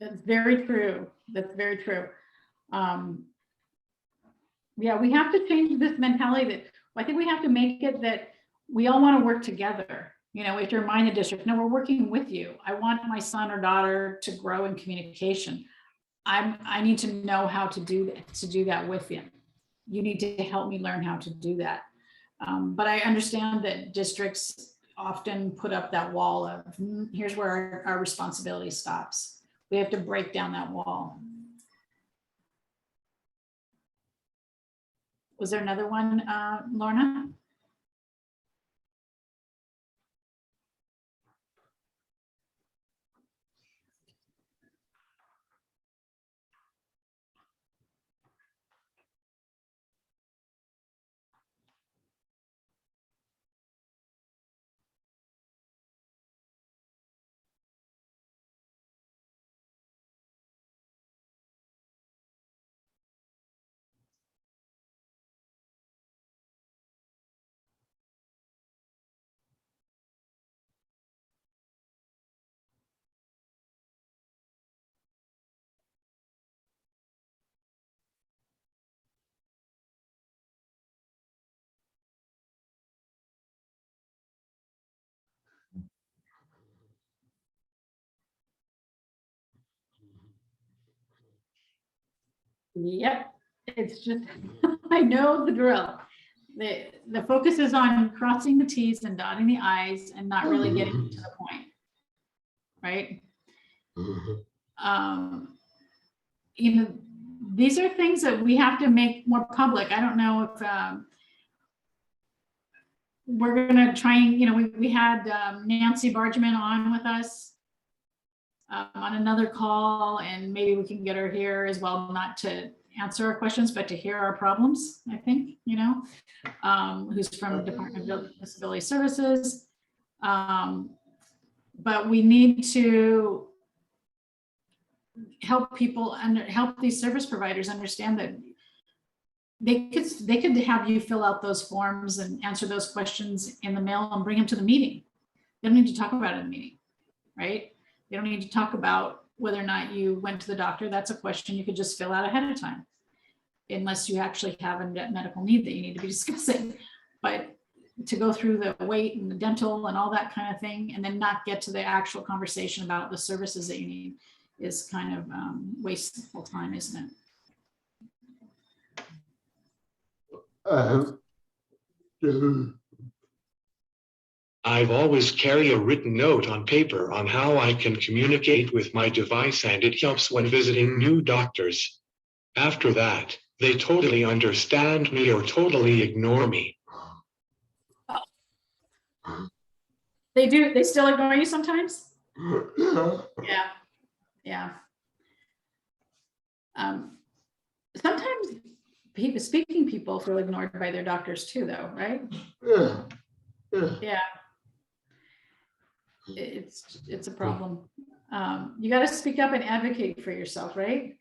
Speaker 1: That's very true. That's very true. Yeah, we have to change this mentality that I think we have to make it that we all want to work together. You know, if you're in the district, no, we're working with you. I want my son or daughter to grow in communication. I need to know how to do that with him. You need to help me learn how to do that. But I understand that districts often put up that wall of here's where our responsibility stops. We have to break down that wall. Was there another one, Lorna? Yep, it's just, I know the drill. The focus is on crossing the T's and dotting the I's and not really getting to the point, right? You know, these are things that we have to make more public. I don't know if we're gonna try and, you know, we had Nancy Bargeman on with us on another call, and maybe we can get her here as well, not to answer our questions, but to hear our problems, I think, you know, who's from the Department of Disability Services. But we need to help people and help these service providers understand that they could have you fill out those forms and answer those questions in the mail and bring them to the meeting. They don't need to talk about it in the meeting, right? They don't need to talk about whether or not you went to the doctor. That's a question you could just fill out ahead of time, unless you actually have a medical need that you need to be discussing. But to go through the weight and the dental and all that kind of thing, and then not get to the actual conversation about the services that you need is kind of wasteful time, isn't it?
Speaker 5: I've always carry a written note on paper on how I can communicate with my device, and it helps when visiting new doctors. After that, they totally understand me or totally ignore me.
Speaker 1: They do, they still ignore you sometimes? Yeah, yeah. Sometimes speaking people feel ignored by their doctors too, though, right? Yeah. It's a problem. You got to speak up and advocate for yourself, right?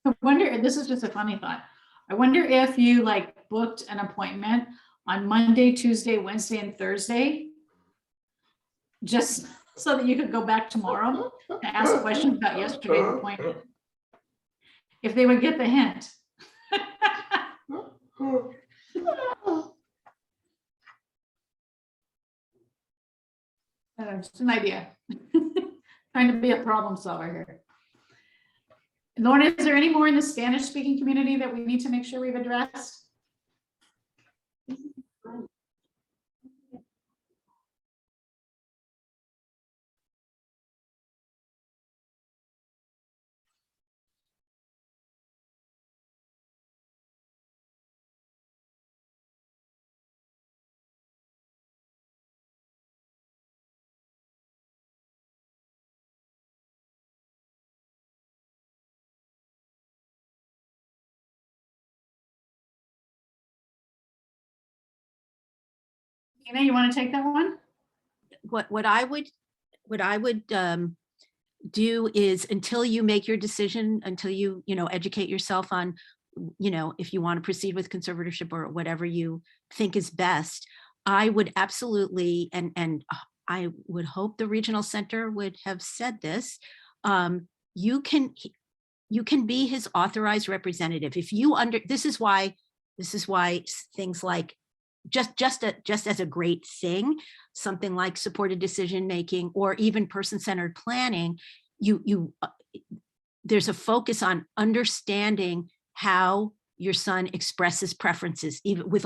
Speaker 1: I wonder, this is just a funny thought. I wonder if you like booked an appointment on Monday, Tuesday, Wednesday, and Thursday, just so that you could go back tomorrow and ask questions about yesterday's appointment. If they would get the hint. Just an idea. Trying to be a problem solver here. Lorna, is there any more in the Spanish speaking community that we need to make sure we've addressed? Tina, you want to take that one?
Speaker 2: What I would do is, until you make your decision, until you educate yourself on, if you want to proceed with conservatorship or whatever you think is best, I would absolutely, and I would hope the regional center would have said this. You can be his authorized representative. If you this is why things like just as a great thing, something like supported decision making or even person-centered planning, there's a focus on understanding how your son expresses preferences, even with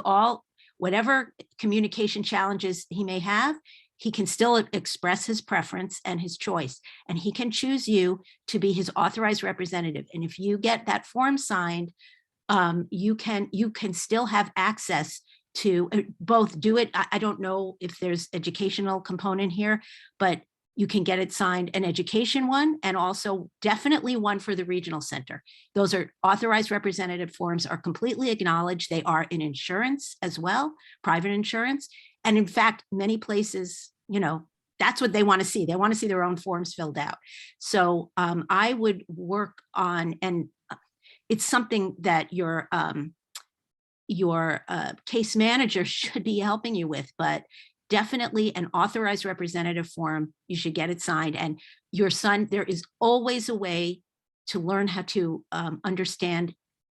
Speaker 2: whatever communication challenges he may have. He can still express his preference and his choice, and he can choose you to be his authorized representative. And if you get that form signed, you can still have access to both do it. I don't know if there's educational component here, but you can get it signed, an education one, and also definitely one for the regional center. Those are authorized representative forms, are completely acknowledged. They are in insurance as well, private insurance. And in fact, many places, that's what they want to see. They want to see their own forms filled out. So I would work on, and it's something that your case manager should be helping you with, but definitely an authorized representative form. You should get it signed. And your son, there is always a way to learn how to understand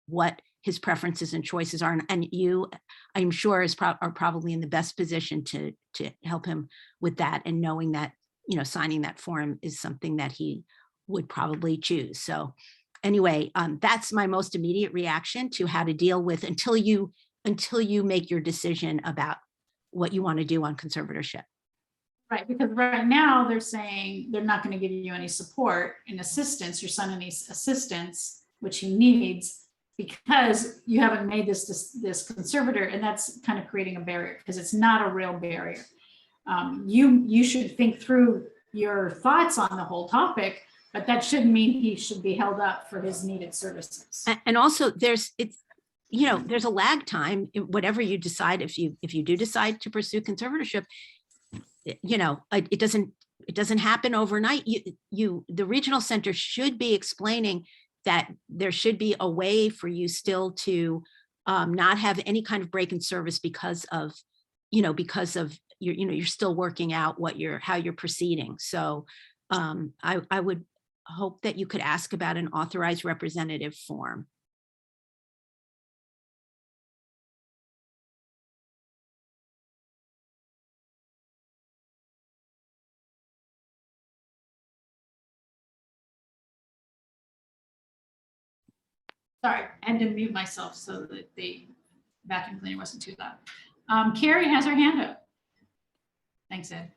Speaker 2: what his preferences and choices are. And you, I'm sure, are probably in the best position to help him with that, and knowing that, signing that form is something that he would probably choose. So anyway, that's my most immediate reaction to how to deal with until you make your decision about what you want to do on conservatorship.
Speaker 1: Right, because right now they're saying they're not going to give you any support and assistance. Your son needs assistance, which he needs, because you haven't made this conservator, and that's kind of creating a barrier, because it's not a real barrier. You should think through your thoughts on the whole topic, but that shouldn't mean he should be held up for his needed services. And also there's a lag time, whatever you decide. If you do decide to pursue conservatorship, it doesn't happen overnight. The regional center should be explaining that there should be a way for you still to not have any kind of break in service because of you're still working out how you're proceeding. So I would hope that you could ask about an authorized representative form. Sorry, I had to mute myself so that the vacuum cleaner wasn't too loud. Carrie has her hand up. Thanks, Ed.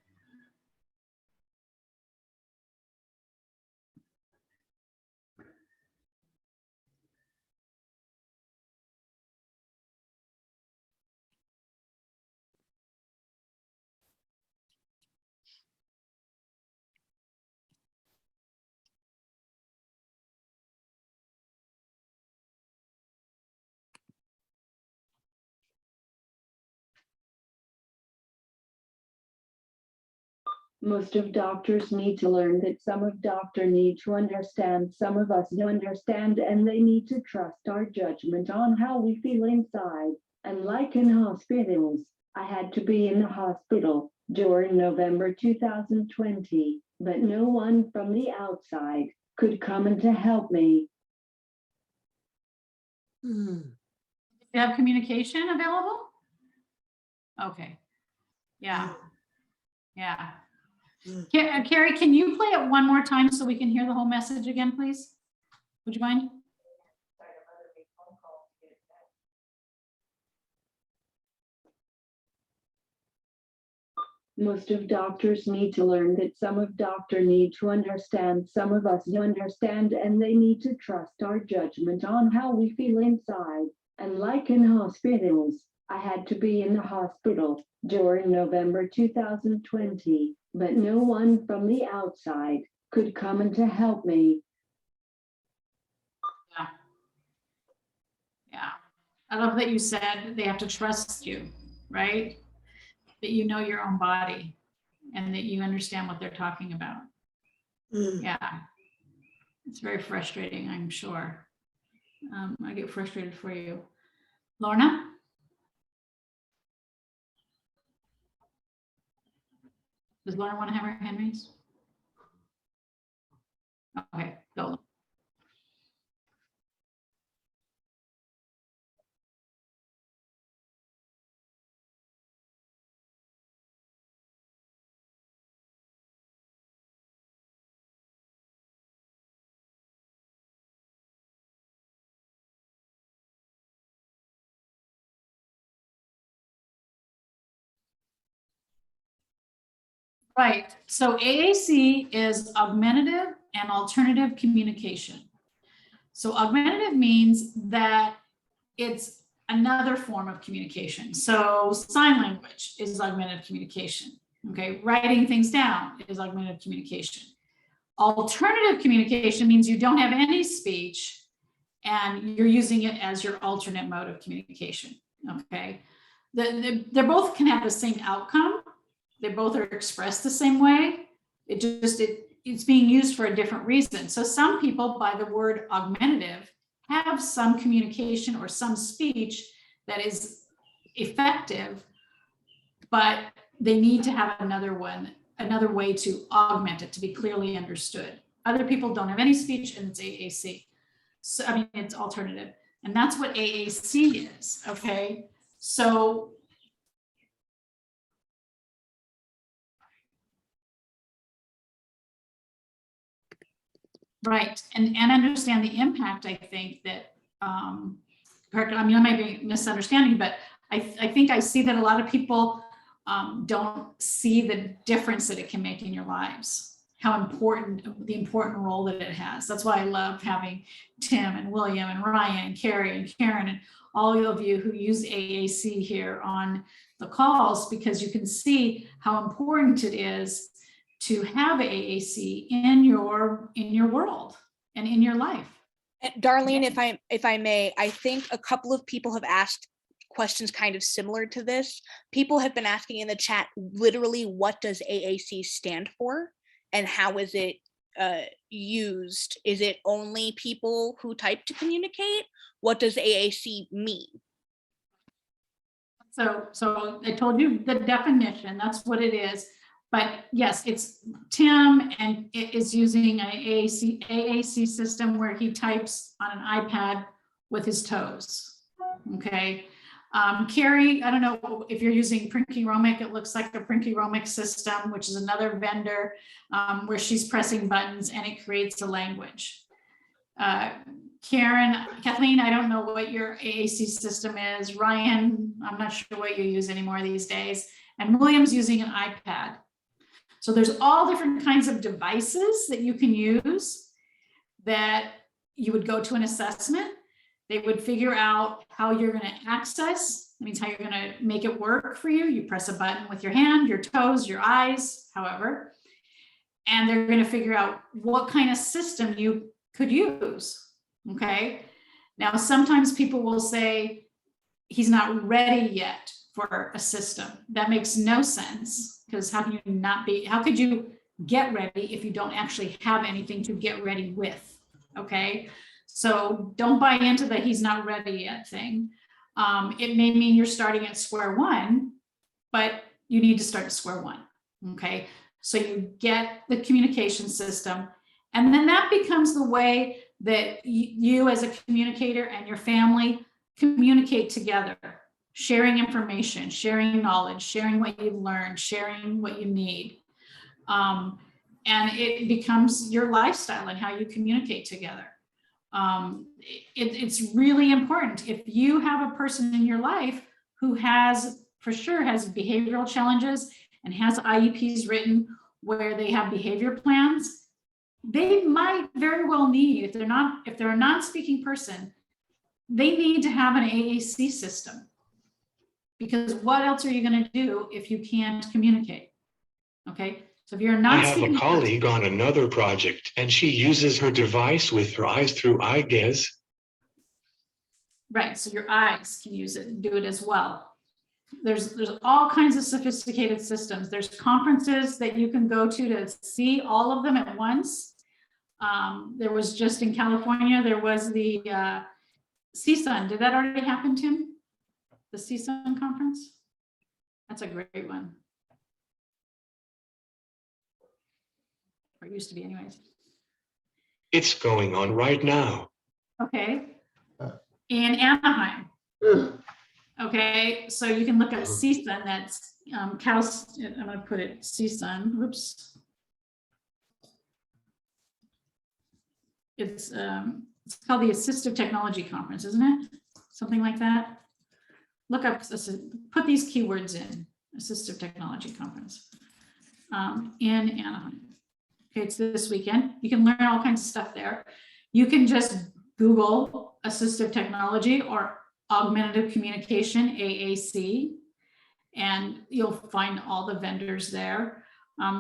Speaker 12: Most of doctors need to learn that some of doctor need to understand, some of us don't understand, and they need to trust our judgment on how we feel inside. And like in hospitals, I had to be in the hospital during November 2020, but no one from the outside could come in to help me.
Speaker 1: Do you have communication available? Okay. Yeah. Yeah. Carrie, can you play it one more time so we can hear the whole message again, please? Would you mind?
Speaker 12: Most of doctors need to learn that some of doctor need to understand, some of us don't understand, and they need to trust our judgment on how we feel inside. And like in hospitals, I had to be in the hospital during November 2020, but no one from the outside could come in to help me.
Speaker 1: Yeah. Yeah. I love that you said they have to trust you, right? That you know your own body and that you understand what they're talking about. Yeah. It's very frustrating, I'm sure. I get frustrated for you. Lorna? Does Lauren want to have her hand raised? Okay, go. Right, so AAC is augmentative and alternative communication. So augmentative means that it's another form of communication. So sign language is augmentative communication. Okay, writing things down is augmentative communication. Alternative communication means you don't have any speech and you're using it as your alternate mode of communication. Okay, they both can have the same outcome. They both are expressed the same way. It's being used for a different reason. So some people, by the word augmentative, have some communication or some speech that is effective, but they need to have another way to augment it to be clearly understood. Other people don't have any speech and it's AAC. So, I mean, it's alternative. And that's what AAC is, okay? So right, and understand the impact, I think that, correct, I mean, I might be misunderstanding, but I think I see that a lot of people don't see the difference that it can make in your lives, how important, the important role that it has. That's why I love having Tim and William and Ryan and Carrie and Karen and all of you who use AAC here on the calls, because you can see how important it is to have AAC in your world and in your life.
Speaker 3: And Darlene, if I may, I think a couple of people have asked questions kind of similar to this. People have been asking in the chat, literally, what does AAC stand for and how is it used? Is it only people who type to communicate? What does AAC mean?
Speaker 1: So I told you the definition, that's what it is. But yes, it's Tim, and it is using an AAC system where he types on an iPad with his toes. Okay. Carrie, I don't know if you're using Prinky-Romic, it looks like a Prinky-Romic system, which is another vendor where she's pressing buttons and it creates a language. Kathleen, I don't know what your AAC system is. Ryan, I'm not sure what you use anymore these days. And William's using an iPad. So there's all different kinds of devices that you can use that you would go to an assessment. They would figure out how you're going to access. That means how you're going to make it work for you. You press a button with your hand, your toes, your eyes, however, and they're going to figure out what kind of system you could use. Okay. Now, sometimes people will say he's not ready yet for a system. That makes no sense, because how could you get ready if you don't actually have anything to get ready with? Okay. So don't buy into the he's not ready yet thing. It may mean you're starting at square one, but you need to start at square one. Okay. So you get the communication system, and then that becomes the way that you as a communicator and your family communicate together, sharing information, sharing knowledge, sharing what you've learned, sharing what you need. And it becomes your lifestyle and how you communicate together. It's really important. If you have a person in your life who for sure has behavioral challenges and has IEPs written where they have behavior plans, they might very well need, if they're a non-speaking person, they need to have an AAC system, because what else are you going to do if you can't communicate? Okay. So if you're not,
Speaker 5: I have a colleague on another project, and she uses her device with her eyes through eye gaze.
Speaker 1: Right. So your eyes can use it and do it as well. There's all kinds of sophisticated systems. There's conferences that you can go to see all of them at once. There was just in California, there was the Csun. Did that already happen, Tim? The Csun conference? That's a great one. or it used to be anyways.
Speaker 5: It's going on right now.
Speaker 1: Okay. In Anaheim. Okay, so you can look up Csun, that's I'm gonna put it Csun, whoops. It's called the Assistive Technology Conference, isn't it? Something like that. Look up, put these keywords in, Assistive Technology Conference in Anaheim. Okay, it's this weekend. You can learn all kinds of stuff there. You can just Google assistive technology or augmentative communication, AAC, and you'll find all the vendors there.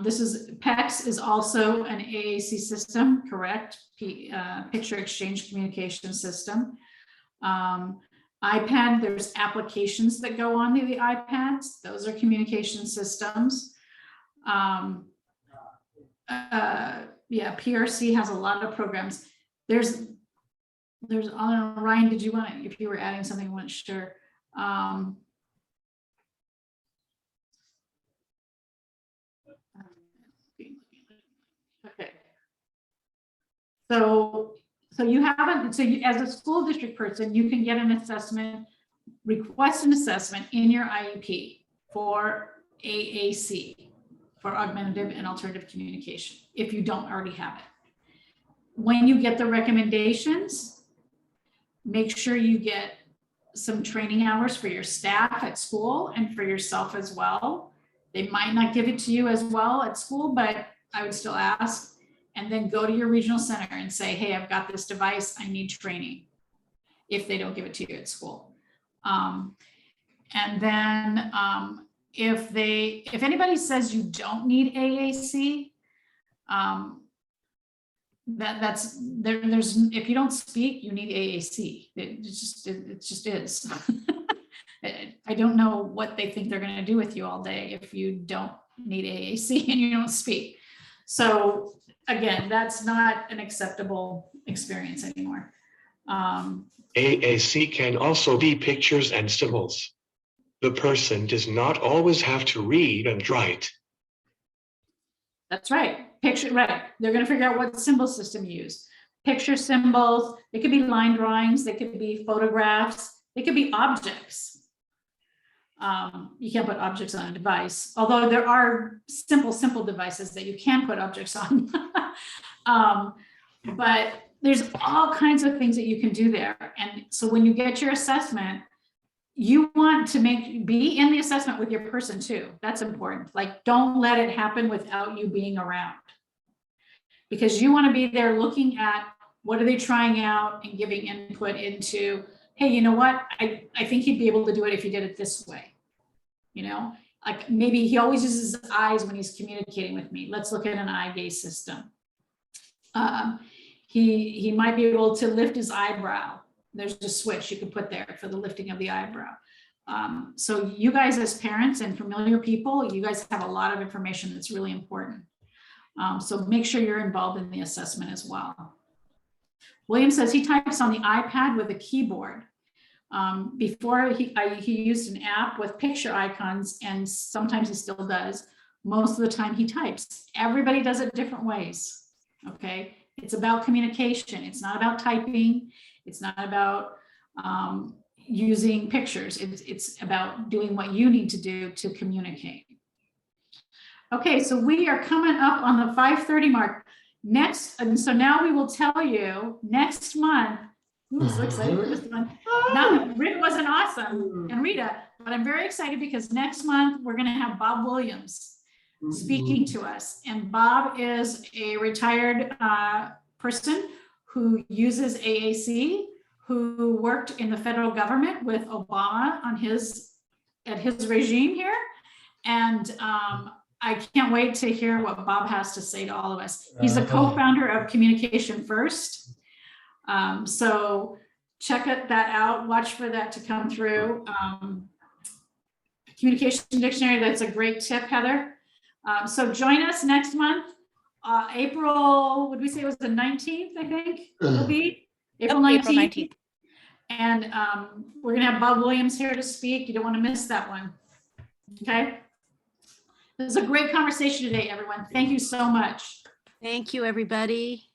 Speaker 1: This is PEX is also an AAC system, correct? Picture exchange communication system. iPad, there's applications that go on the iPads. Those are communication systems. Yeah, PRC has a lot of programs. There's Ryan, did you want to, if you were adding something, I wasn't sure. Okay. So you haven't, so you, as a school district person, you can get an assessment, request an assessment in your IEP for AAC, for augmentative and alternative communication, if you don't already have it. When you get the recommendations, make sure you get some training hours for your staff at school and for yourself as well. They might not give it to you as well at school, but I would still ask. And then go to your regional center and say, hey, I've got this device, I need training, if they don't give it to you at school. And then if anybody says you don't need AAC, there's if you don't speak, you need AAC. It just is. I don't know what they think they're going to do with you all day if you don't need AAC and you don't speak. So again, that's not an acceptable experience anymore.
Speaker 5: AAC can also be pictures and symbols. The person does not always have to read and write.
Speaker 1: That's right. Picture, right. They're going to figure out what symbol system you use. Picture symbols, they could be line drawings, they could be photographs, they could be objects. You can't put objects on a device, although there are simple devices that you can put objects on. But there's all kinds of things that you can do there. And so when you get your assessment, you want to be in the assessment with your person too. That's important. Like, don't let it happen without you being around, because you want to be there looking at what are they trying out and giving input into, hey, you know what? I think he'd be able to do it if you did it this way. You know, like maybe he always uses his eyes when he's communicating with me. Let's look at an eye gaze system. He might be able to lift his eyebrow. There's a switch you can put there for the lifting of the eyebrow. So you guys as parents and familiar people, you guys have a lot of information that's really important. So make sure you're involved in the assessment as well. William says he types on the iPad with a keyboard. Before he used an app with picture icons, and sometimes he still does. Most of the time he types. Everybody does it different ways, okay? It's about communication. It's not about typing. It's not about using pictures. It's about doing what you need to do to communicate. Okay, so we are coming up on the 5:30 mark. Next, and so now we will tell you next month. Ooh, so excited for this one. Now, Rick wasn't awesome and Rita, but I'm very excited because next month we're going to have Bob Williams speaking to us. And Bob is a retired person who uses AAC, who worked in the federal government with Obama at his regime here. And I can't wait to hear what Bob has to say to all of us. He's a co-founder of Communication First. So check that out, watch for that to come through. Communication Dictionary, that's a great tip, Heather. So join us next month, April, would we say it was the 19th, I think it'll be? April 19th. And we're gonna have Bob Williams here to speak. You don't wanna miss that one, okay? This is a great conversation today, everyone. Thank you so much.
Speaker 2: Thank you, everybody.